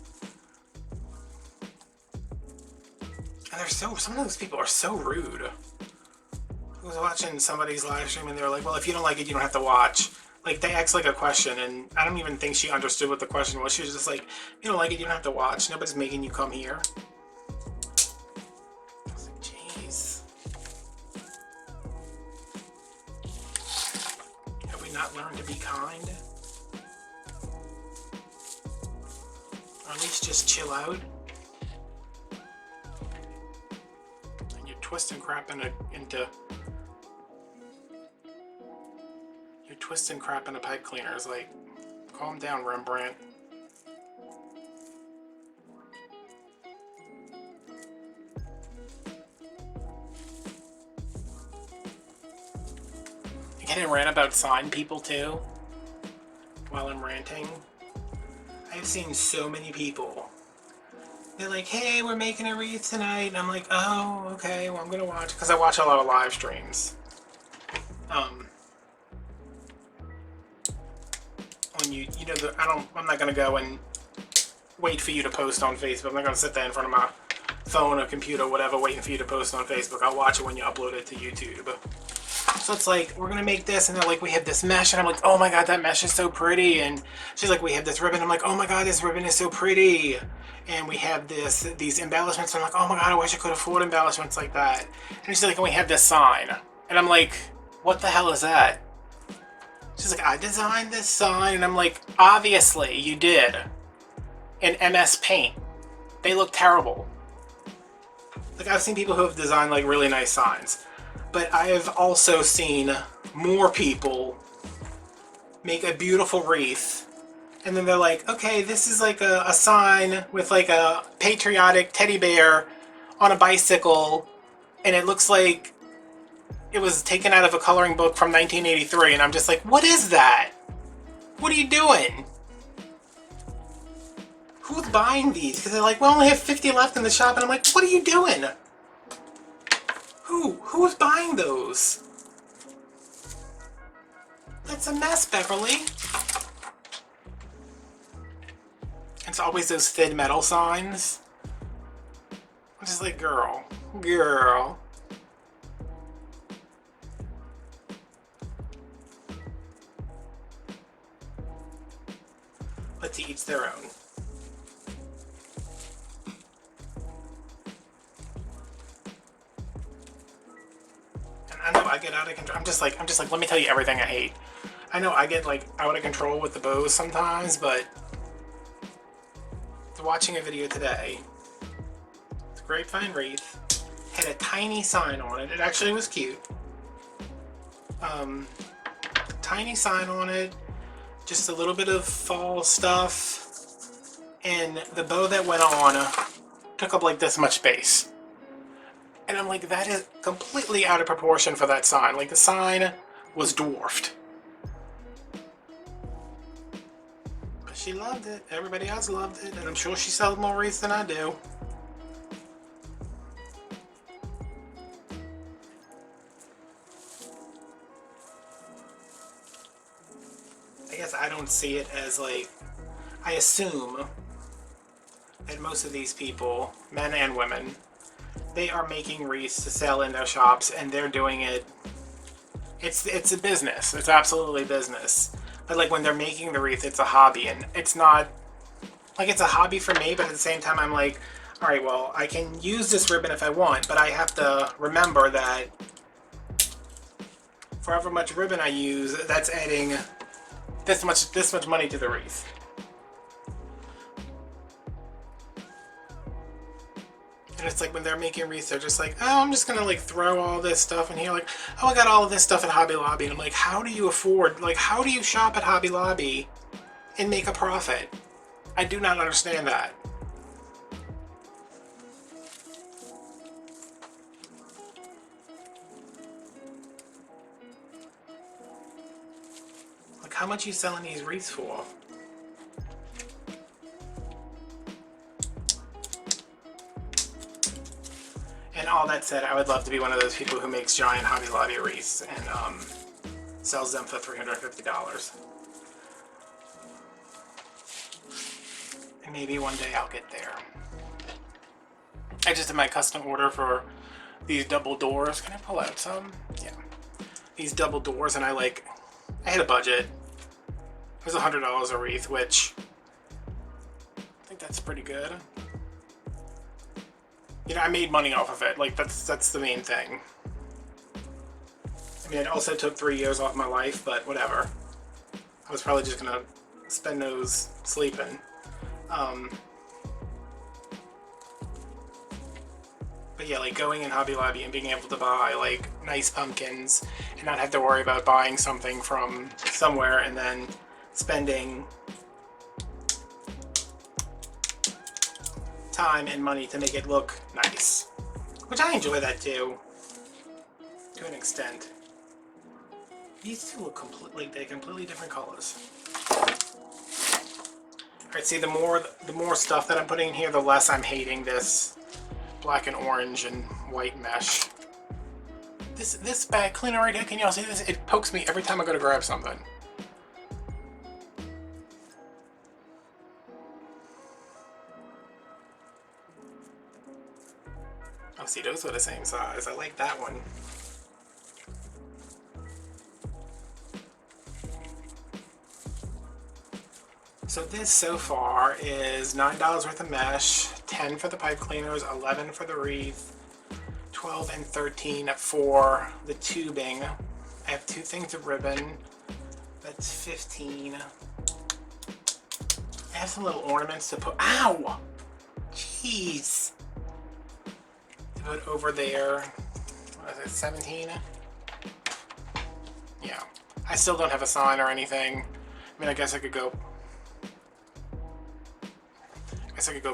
And they're so, some of those people are so rude. I was watching somebody's live stream and they were like, well, if you don't like it, you don't have to watch. Like, they asked like a question, and I don't even think she understood what the question was. She was just like, if you don't like it, you don't have to watch. Nobody's making you come here. I was like, jeez. Have we not learned to be kind? Or at least just chill out? And you're twisting crap into twisting crap in a pipe cleaner. Is like, calm down, Rembrandt. I'm getting rant about sign people too while I'm ranting. I've seen so many people. They're like, hey, we're making a wreath tonight. And I'm like, oh, okay, well, I'm gonna watch, because I watch a lot of live streams. When you know, I'm not gonna go and wait for you to post on Facebook. I'm not gonna sit there in front of my phone or computer, whatever, waiting for you to post on Facebook. I'll watch it when you upload it to YouTube. So it's like, we're gonna make this, and they're like, we have this mesh, and I'm like, oh my god, that mesh is so pretty. And she's like, we have this ribbon. I'm like, oh my god, this ribbon is so pretty. And we have these embellishments. And I'm like, oh my god, I wish I could afford embellishments like that. And she's like, and we have this sign. And I'm like, what the hell is that? She's like, I designed this sign. And I'm like, obviously you did. In MS Paint. They look terrible. Like, I've seen people who have designed like really nice signs. But I have also seen more people make a beautiful wreath, and then they're like, okay, this is like a sign with like a patriotic teddy bear on a bicycle, and it looks like it was taken out of a coloring book from 1983, and I'm just like, what is that? What are you doing? Who's buying these? Because they're like, we only have 50 left in the shop, and I'm like, what are you doing? Who's buying those? That's a mess, Beverly. It's always those thin metal signs. I'm just like, girl. But to each their own. And I know I get out of control. I'm just like, let me tell you everything I hate. I know I get like out of control with the bows sometimes, but watching a video today, the grapevine wreath had a tiny sign on it. It actually was cute. Tiny sign on it, just a little bit of fall stuff, and the bow that went on took up like this much space. And I'm like, that is completely out of proportion for that sign. Like, the sign was dwarfed. But she loved it. Everybody else loved it. And I'm sure she sells more wreaths than I do. I guess I don't see it as like, I assume that most of these people, men and women, they are making wreaths to sell in their shops, and they're doing it. It's a business. It's absolutely business. But like when they're making the wreath, it's a hobby, and it's not like it's a hobby for me. But at the same time, I'm like, all right, well, I can use this ribbon if I want, but I have to remember that for however much ribbon I use, that's adding this much money to the wreath. And it's like when they're making wreaths, they're just like, oh, I'm just gonna like throw all this stuff in here. Like, oh, I got all of this stuff at Hobby Lobby. And I'm like, how do you afford, like, how do you shop at Hobby Lobby and make a profit? I do not understand that. Like, how much are you selling these wreaths for? And all that said, I would love to be one of those people who makes giant Hobby Lobby wreaths and sells them for $350. And maybe one day I'll get there. I just did my custom order for these double doors. Can I pull out some? Yeah. These double doors, and I had a budget. It was $100 a wreath, which I think that's pretty good. You know, I made money off of it. Like, that's the main thing. I mean, it also took 3 years off my life, but whatever. I was probably just gonna spend those sleeping. But yeah, like going in Hobby Lobby and being able to buy like nice pumpkins and not have to worry about buying something from somewhere and then spending time and money to make it look nice, which I enjoy that too, to an extent. These two look they're completely different colors. Alright, see, the more stuff that I'm putting in here, the less I'm hating this black and orange and white mesh. This bag cleaner right here, can y'all see this? It pokes me every time I go to grab something. Oh, see, those are the same size. I like that one. So this so far is $9 worth of mesh, $10 for the pipe cleaners, $11 for the wreath, $12 and $13 for the tubing. I have 2 things of ribbon. That's $15. I have some little ornaments to put. Ow! Jeez. To put over there. What is it? 17. Yeah. I still don't have a sign or anything. I mean, I guess I could go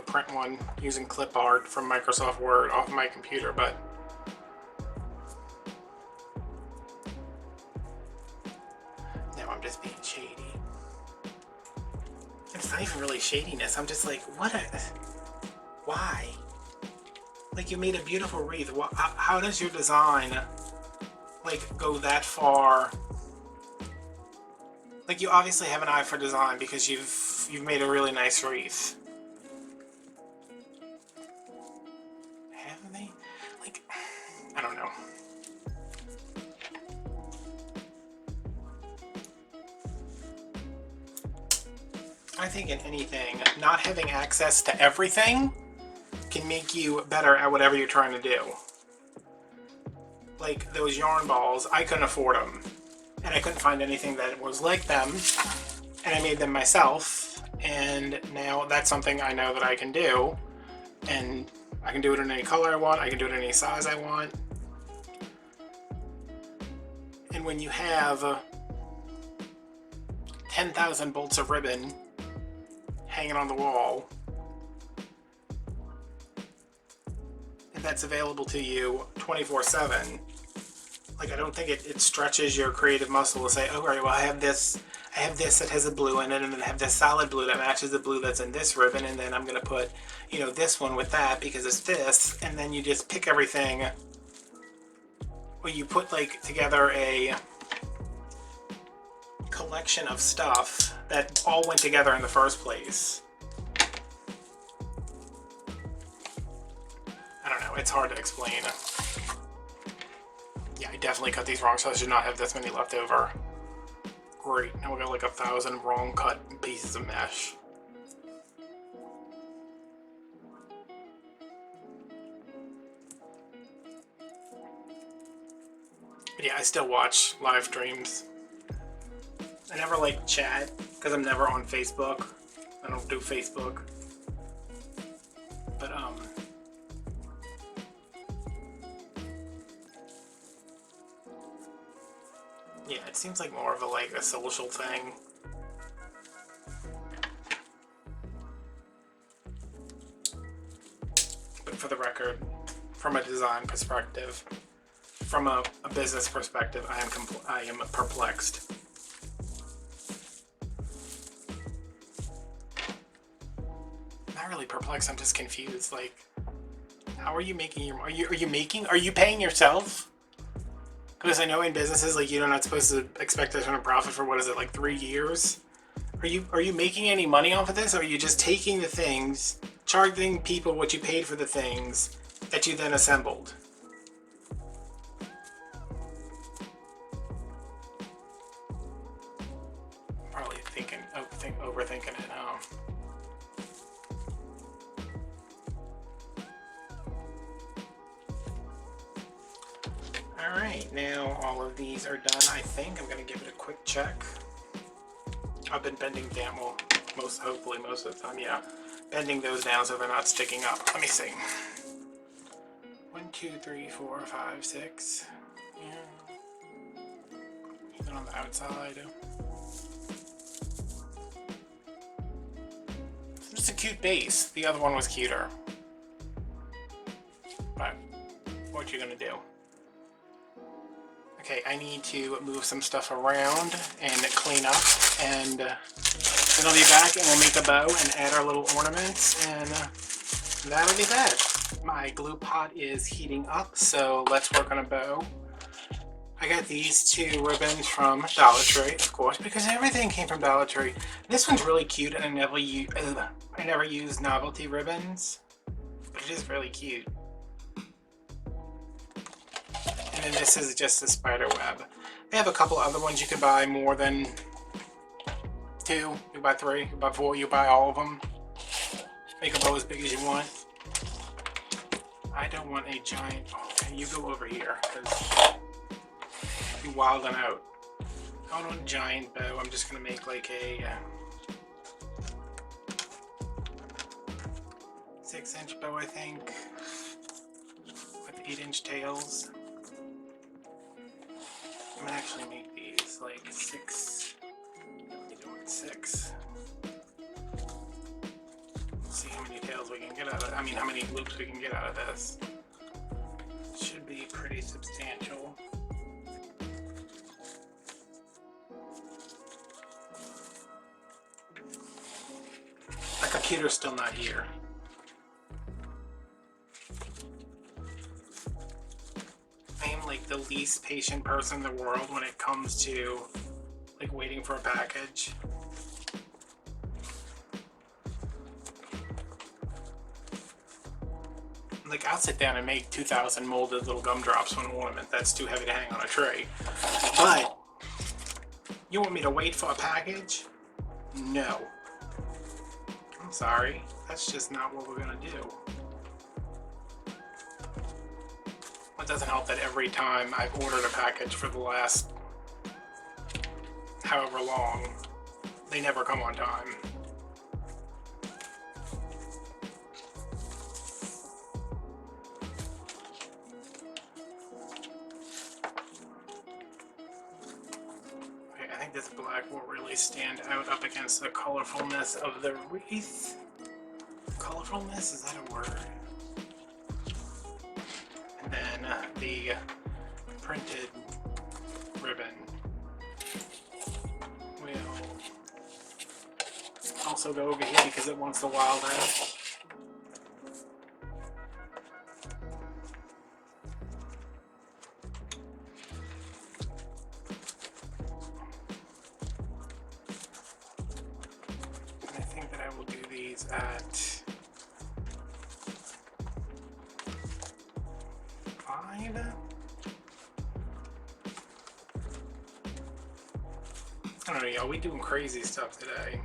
print one using clip art from Microsoft Word off my computer, but no, I'm just being shady. It's not even really shadiness. I'm just like, why? Like, you made a beautiful wreath. How does your design, like, go that far? Like, you obviously have an eye for design because you've made a really nice wreath. Haven't they? Like, I don't know. I think in anything, not having access to everything can make you better at whatever you're trying to do. Like those yarn balls, I couldn't afford them. And I couldn't find anything that was like them. And I made them myself. And now that's something I know that I can do. And I can do it in any color I want. I can do it in any size I want. And when you have 10,000 bolts of ribbon hanging on the wall, and that's available to you 24/7, like, I don't think it stretches your creative muscle to say, oh, right, well, I have this that has a blue in it, and then I have this solid blue that matches the blue that's in this ribbon, and then I'm going to put, you know, this one with that because it's this, and then you just pick everything, or you put, like, together a collection of stuff that all went together in the first place. I don't know, it's hard to explain. Yeah, I definitely cut these wrong, so I should not have this many left over. Great, now we got like 1,000 wrong cut pieces of mesh. But yeah, I still watch live streams. I never like chat because I'm never on Facebook. I don't do Facebook. But yeah, it seems like more of a social thing. But for the record, from a design perspective, from a business perspective, I am perplexed. Not really perplexed. I'm just confused. Like, how are you making your? Are you paying yourself? Because I know in businesses, like, you're not supposed to expect a ton of profit for, what is it, like 3 years? Are you making any money off of this, or are you just taking the things, charging people what you paid for the things that you then assembled? Probably overthinking it now. Alright, now all of these are done. I think I'm going to give it a quick check. I've been bending down, well, hopefully most of the time, yeah. Bending those down so they're not sticking up. Let me see. 1, 2, 3, 4, 5, 6. Yeah. Even on the outside. It's a cute base. The other one was cuter. But what you gonna do? Okay, I need to move some stuff around and clean up, and then I'll be back and we'll make a bow and add our little ornaments, and that'll be that. My glue pot is heating up, so let's work on a bow. I got these 2 ribbons from Dollar Tree, of course, because everything came from Dollar Tree. This one's really cute, and I never use novelty ribbons, but it is really cute. And then this is just a spider web. They have a couple other ones you can buy, more than 2. You can buy 3, you can buy 4, you buy all of them. Make a bow as big as you want. I don't want a giant. Okay, you go over here, because you're wilding out. I don't want a giant bow. I'm just going to make like a 6-inch bow, I think, with 8-inch tails. I'm gonna actually make these like 6. Let me do it 6. See how many tails we can get out of. I mean, how many loops we can get out of this. It should be pretty substantial. I computer's still not here. I am like the least patient person in the world when it comes to like waiting for a package. Like, I'll sit down and make 2,000 molded little gumdrops from an ornament that's too heavy to hang on a tree. But you want me to wait for a package? No. I'm sorry. That's just not what we're gonna do. It doesn't help that every time I've ordered a package for the last however long, they never come on time. This black will really stand out up against the colorfulness of the wreath. Colorfulness, is that a word? And then the printed ribbon will also go over here because it wants the wild edge. At 5. I don't know, y'all. We doing crazy stuff today.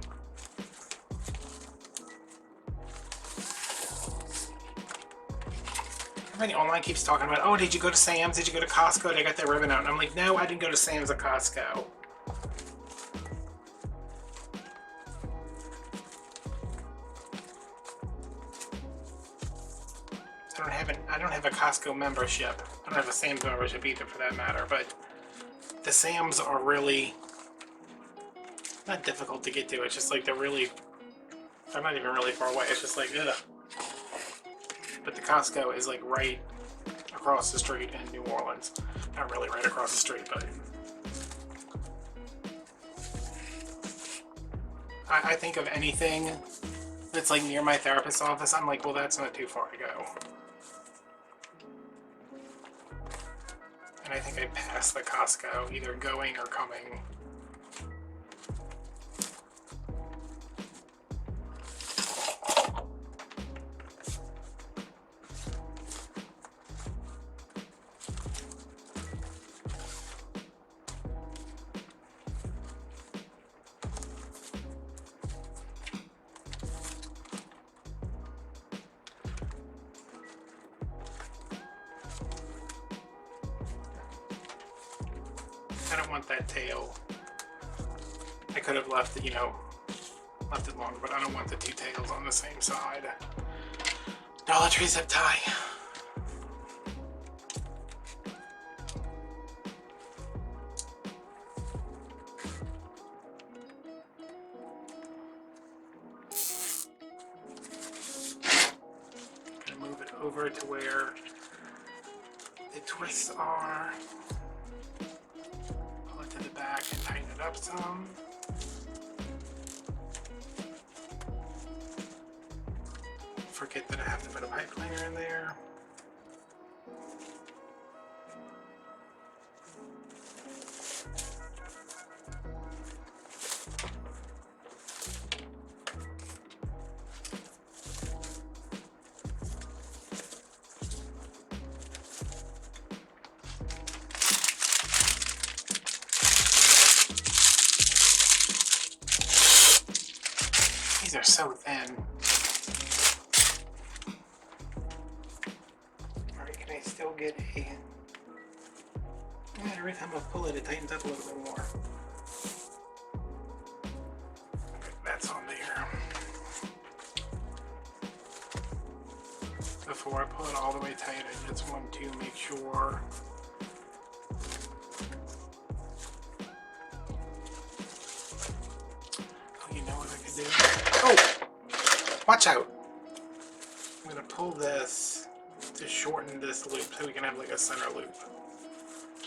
Everybody online keeps talking about, oh, did you go to Sam's? Did you go to Costco? They got their ribbon out. And I'm like, no, I didn't go to Sam's or Costco. I don't have a Costco membership. I don't have a Sam's membership either, for that matter, but the Sam's are really not difficult to get to. It's just like they're not even really far away. It's just like, ugh. But the Costco is like right across the street in New Orleans. Not really right across the street, but I think of anything that's like near my therapist's office, I'm like, well, that's not too far to go. And I think I passed the Costco, either going or coming. I don't want that tail. I could have left it, left it longer, but I don't want the two tails on the same side. Dollar Tree zip tie. Gonna move it over to where the twists are. To the back and tighten it up some. Forget that I have to put a pipe cleaner in there. These are so thin. Alright, can I still get a... Yeah, every time I pull it, it tightens up a little bit more. Okay, that's on there. Before I pull it all the way tight, I just want to make sure watch out! I'm gonna pull this to shorten this loop so we can have like a center loop.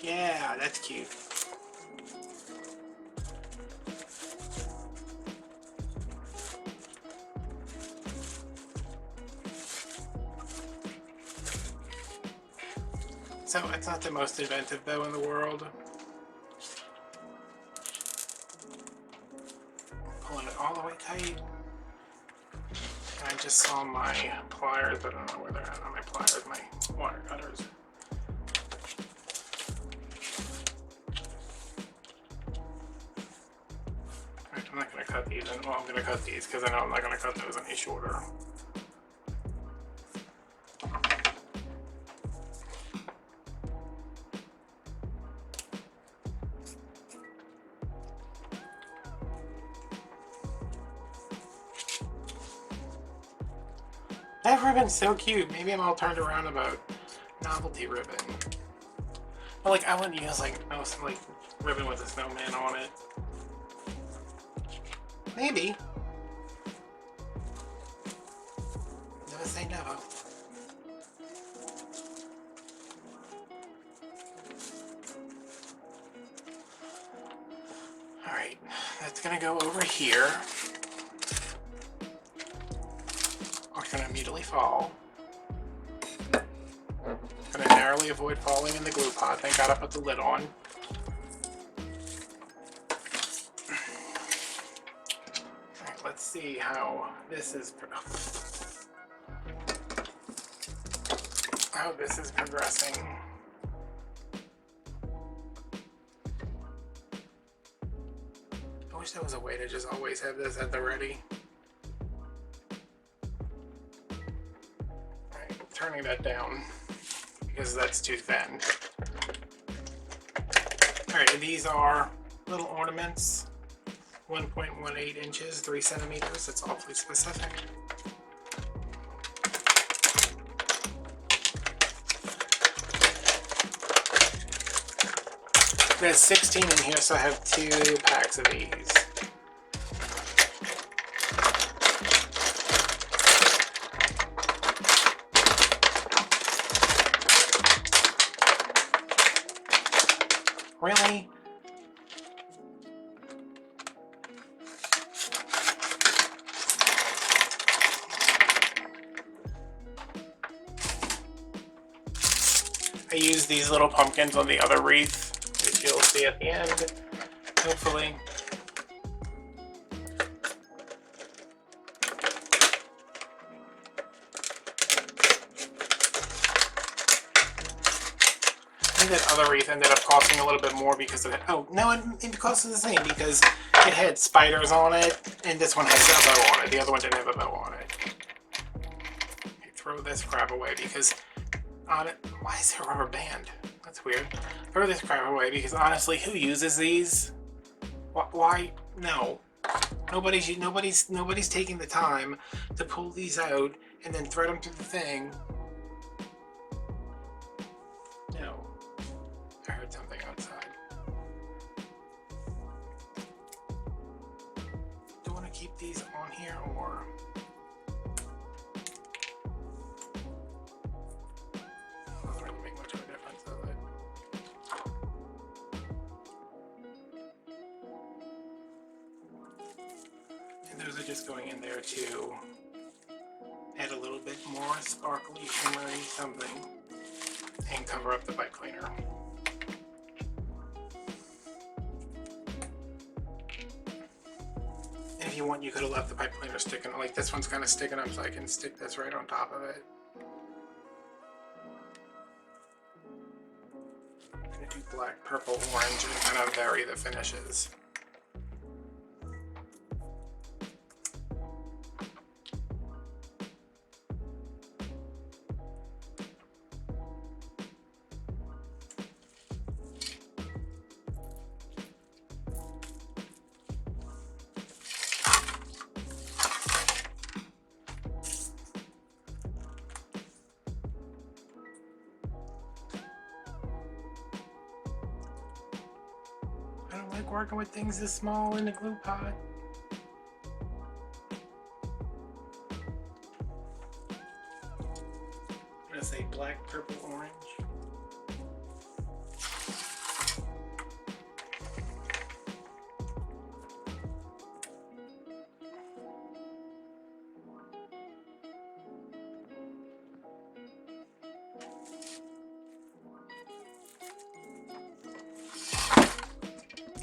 Yeah, that's cute. So it's not the most inventive though in the world. Pulling it all the way tight. And I just saw my pliers, but I don't know where they're at. Not my pliers, my wire cutters. Alright, I'm not going to cut these. Well, I'm going to cut these because I know I'm not going to cut those any shorter. That ribbon's so cute. Maybe I'm all turned around about novelty ribbon. But like, I wouldn't use like ribbon with a snowman on it. Maybe. Never say never. Alright, that's gonna go over here. Or it's gonna immediately fall. Gonna narrowly avoid falling in the glue pot. Thank God I put the lid on. Alright, let's see how this is progressing. I wish there was a way to just always have this at the ready. Alright, turning that down because that's too thin. Alright, and these are little ornaments. 1.18 inches, 3 centimeters. It's awfully specific. There's 16 in here, so I have 2 packs of these. Really? I use these little pumpkins on the other wreath, which you'll see at the end, hopefully. I think that other wreath ended up costing a little bit more because of it. Oh, no, it costs the same because it had spiders on it, and this one has a bow on it. The other one didn't have a bow on it. Okay, throw this crap away because on it. Why is there a rubber band? That's weird. Throw this crap away because honestly, who uses these? Why? No. Nobody's taking the time to pull these out and then thread them through the thing. No. I heard something outside. Do you want to keep these on here or? Doesn't really make much of a difference, does it? And those are just going in there to add a little bit more sparkly, shimmery something and cover up the pipe cleaner. And if you want, you could have left the pipe cleaner sticking, like this one's kind of sticking up, so I can stick this right on top of it. I'm gonna do black, purple, orange, and kind of vary the finishes. I don't like working with things this small in the glue pot. I'm gonna say black, purple, orange.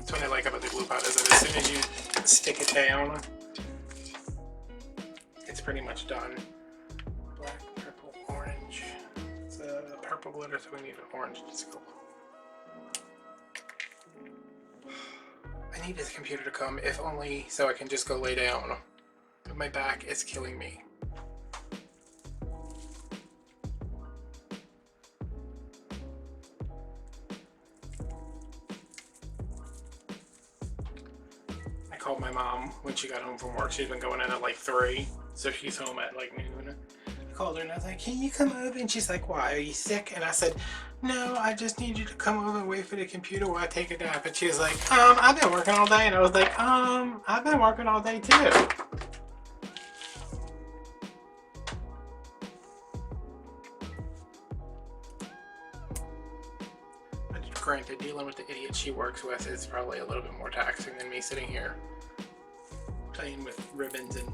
That's what I like about the glue pot, is that as soon as you stick it down, it's pretty much done. Black, purple, orange. It's a purple glitter, so we need an orange to go. I need this computer to come, if only so I can just go lay down. But my back is killing me. I called my mom when she got home from work. She's been going in at like 3, so she's home at like noon. I called her and I was like, can you come over? And she's like, why, are you sick? And I said, no, I just need you to come over and wait for the computer while I take a nap. And she was like, I've been working all day. And I was like, I've been working all day too. But granted, dealing with the idiot she works with is probably a little bit more taxing than me sitting here playing with ribbons and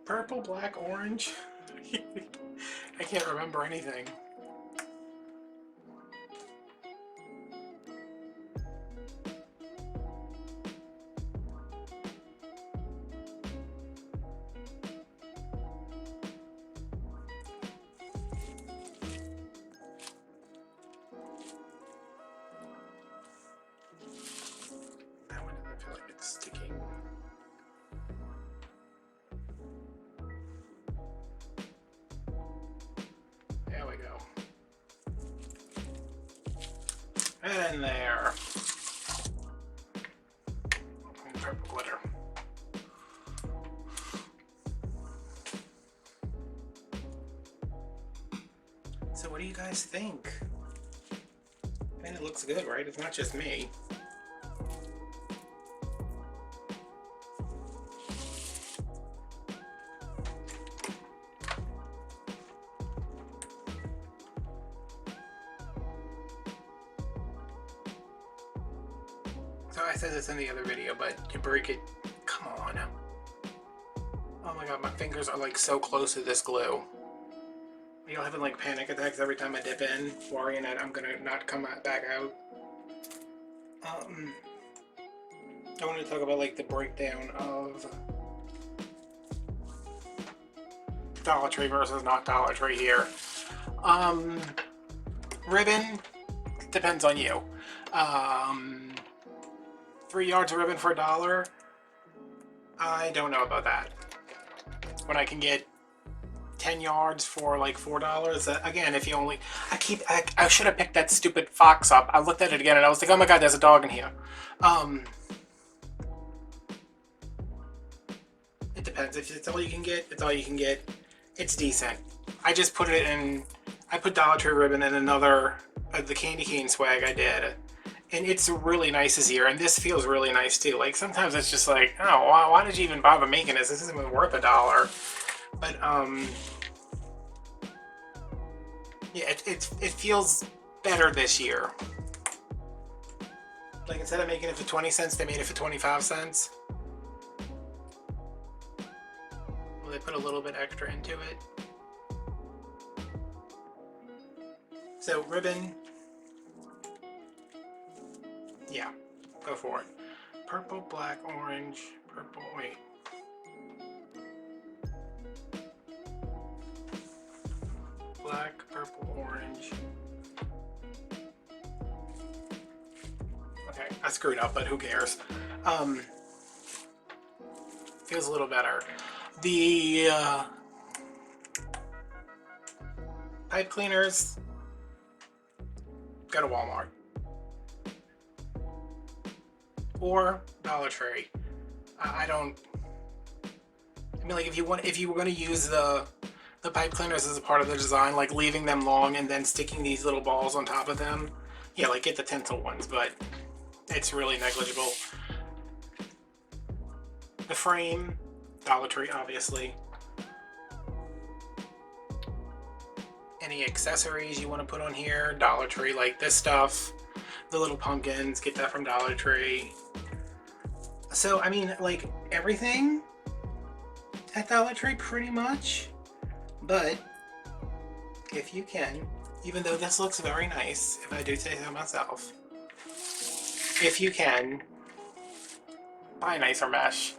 purple, black, orange. I can't remember anything. That one doesn't feel like it's sticking. There we go. And there. And purple glitter. So what do you guys think? I mean, it looks good, right? It's not just me. So I said this in the other video, but you break it, come on. Oh my god, my fingers are like so close to this glue. Y'all having like panic attacks every time I dip in, worrying that I'm gonna not come back out. I want to talk about like the breakdown of Dollar Tree versus not Dollar Tree here. Ribbon, depends on you. 3 yards of ribbon for $1, I don't know about that. When I can get 10 yards for like $4, again, if you only, I should have picked that stupid fox up. I looked at it again and I was like, oh my god, there's a dog in here. It depends. If it's all you can get, it's all you can get. It's decent. I just put it in, I put Dollar Tree ribbon in another, the candy cane swag I did. And it's really nice this year, and this feels really nice too. Like sometimes it's just like, oh, why did you even bother making this? This isn't even worth $1. But yeah, it feels better this year. Like instead of making it for 20 cents, they made it for 25 cents. Well, they put a little bit extra into it. So ribbon. Yeah, go for it. Purple, black, orange, purple, wait. Black, purple, orange. Okay, I screwed up, but who cares? Feels a little better. The pipe cleaners, go to Walmart. Or Dollar Tree. I mean, like if you were going to use the pipe cleaners as a part of the design, like leaving them long and then sticking these little balls on top of them, yeah, like get the tinsel ones, but it's really negligible. The frame, Dollar Tree, obviously. Any accessories you want to put on here, Dollar Tree, like this stuff. The little pumpkins, get that from Dollar Tree. So, I mean, like, everything at Dollar Tree, pretty much. But, if you can, Even though this looks very nice, if I do say so myself. If you can, buy a nicer mesh.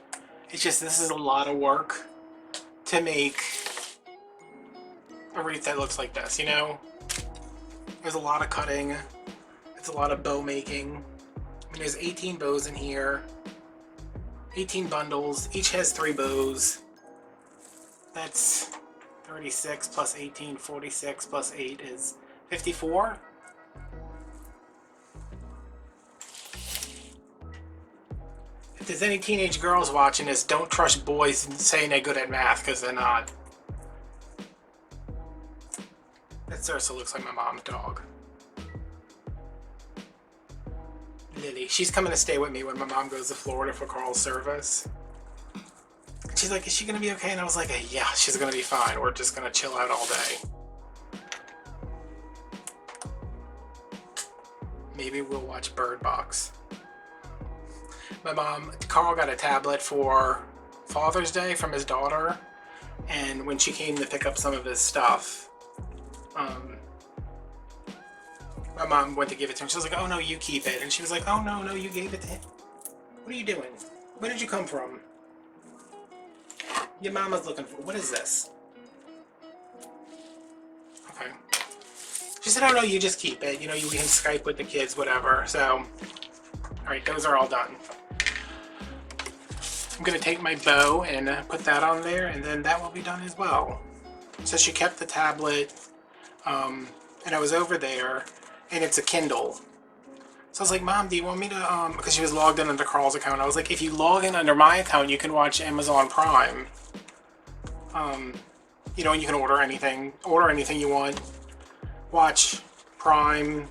It's just, this is a lot of work to make a wreath that looks like this, you know? There's a lot of cutting. It's a lot of bow making. I mean, there's 18 bows in here. 18 bundles. Each has 3 bows. That's 36 plus 18, 46 plus 8 is 54. If there's any teenage girls watching this, don't trust boys saying they're good at math, because they're not. That seriously looks like my mom's dog. Lily. She's coming to stay with me when my mom goes to Florida for Carl's service. She's like, is she going to be okay? And I was like, yeah, she's going to be fine. We're just going to chill out all day. Maybe we'll watch Bird Box. Carl got a tablet for Father's Day from his daughter. And when she came to pick up some of his stuff, my mom went to give it to him. She was like, oh no, you keep it. And she was like, oh no, no, you gave it to him. What are you doing? Where did you come from? Your mama's looking for, what is this? Okay. She said, oh no, you just keep it. You know, you can Skype with the kids, whatever. So, alright, those are all done. I'm gonna take my bow and put that on there, and then that will be done as well. So she kept the tablet, and I was over there, and it's a Kindle. So I was like, Mom, do you want me to, because she was logged in under Carl's account. I was like, if you log in under my account, you can watch Amazon Prime. You know, and you can order anything you want. Watch Prime,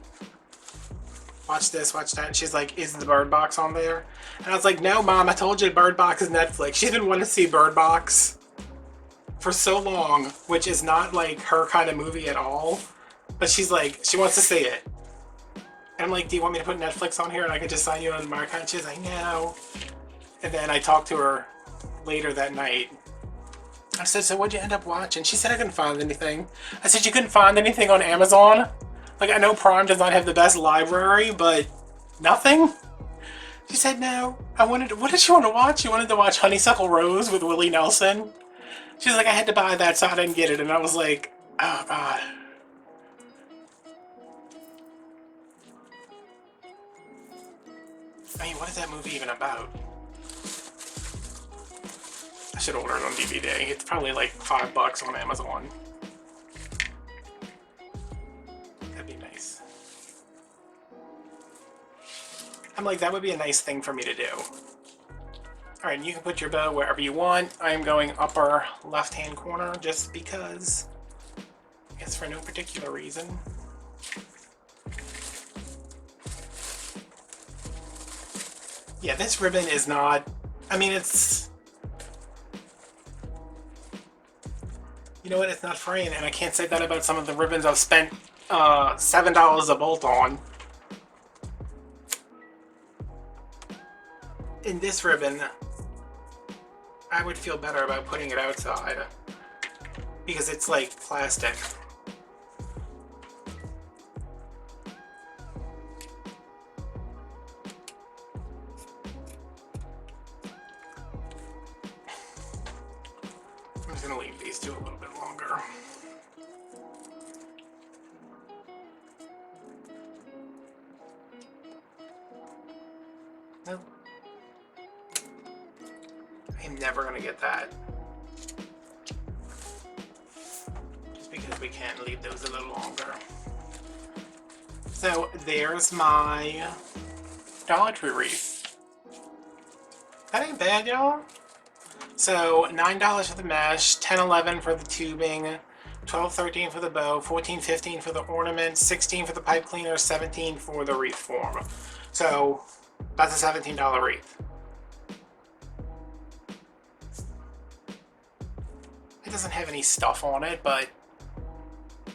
watch this, watch that. And she's like, is the Bird Box on there? And I was like, no, Mom, I told you Bird Box is Netflix. She's been wanting to see Bird Box for so long, which is not like her kind of movie at all. But she's like, she wants to see it. And I'm like, do you want me to put Netflix on here and I can just sign you on my account? She's like, no. And then I talked to her later that night. I said, so what'd you end up watching? She said, I couldn't find anything. I said, you couldn't find anything on Amazon? Like, I know Prime does not have the best library, but nothing? She said, no. What did she want to watch? She wanted to watch Honeysuckle Rose with Willie Nelson. She's like, I had to buy that, so I didn't get it. And I was like, oh, God. I mean, what is that movie even about? I should order it on DVD. It's probably like $5 on Amazon. That'd be nice. I'm like, that would be a nice thing for me to do. Alright, you can put your bow wherever you want. I am going upper left-hand corner just because. I guess for no particular reason. Yeah, this ribbon is not... I mean, it's... You know what? It's not fraying, and I can't say that about some of the ribbons I've spent $7 a bolt on. In this ribbon, I would feel better about putting it outside because it's like plastic. I'm just gonna leave these two a little bit longer. Nope. I'm never gonna get that. Just because we can't leave those a little longer. So there's my Dollar Tree wreath. That ain't bad, y'all. So $9 for the mesh, $10.11 for the tubing, $12.13 for the bow, $14.15 for the ornament, $16 for the pipe cleaner, $17 for the wreath form. So that's a $17 wreath. It doesn't have any stuff on it, but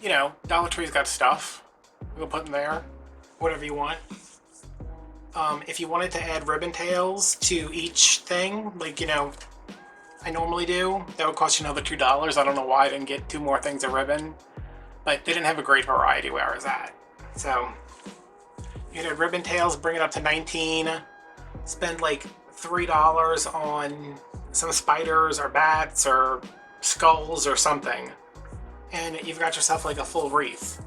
you know, Dollar Tree's got stuff. We'll put in there, whatever you want. If you wanted to add ribbon tails to each thing, like, you know, I normally do, that would cost you another $2. I don't know why I didn't get 2 more things of ribbon. but they didn't have a great variety where I was at. So you had ribbon tails, bring it up to 19. Spend like $3 on some spiders or bats or skulls or something, and you've got yourself like a full wreath.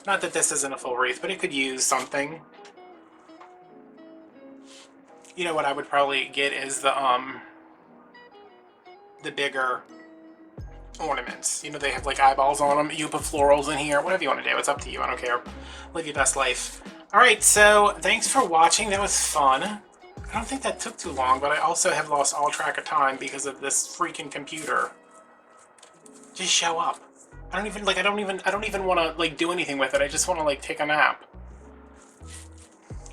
Not that this isn't a full wreath, but it could use something. You know what I would probably get is the bigger ornaments. You know, they have like eyeballs on them. You put florals in here, whatever you want to do. It's up to you. I don't care. Live your best life. Alright, so thanks for watching. That was fun. I don't think that took too long, but I also have lost all track of time because of this freaking computer. Just show up. I don't even want to like do anything with it. I just want to like take a nap.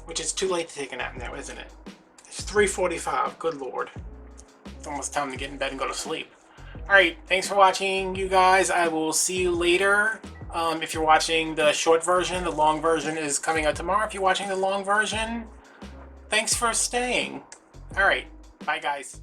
Which is too late to take a nap now, isn't it? It's 3:45. Good lord. It's almost time to get in bed and go to sleep. Alright, thanks for watching, you guys. I will see you later. If you're watching the short version, the long version is coming out tomorrow. If you're watching the long version, thanks for staying. Alright, bye guys.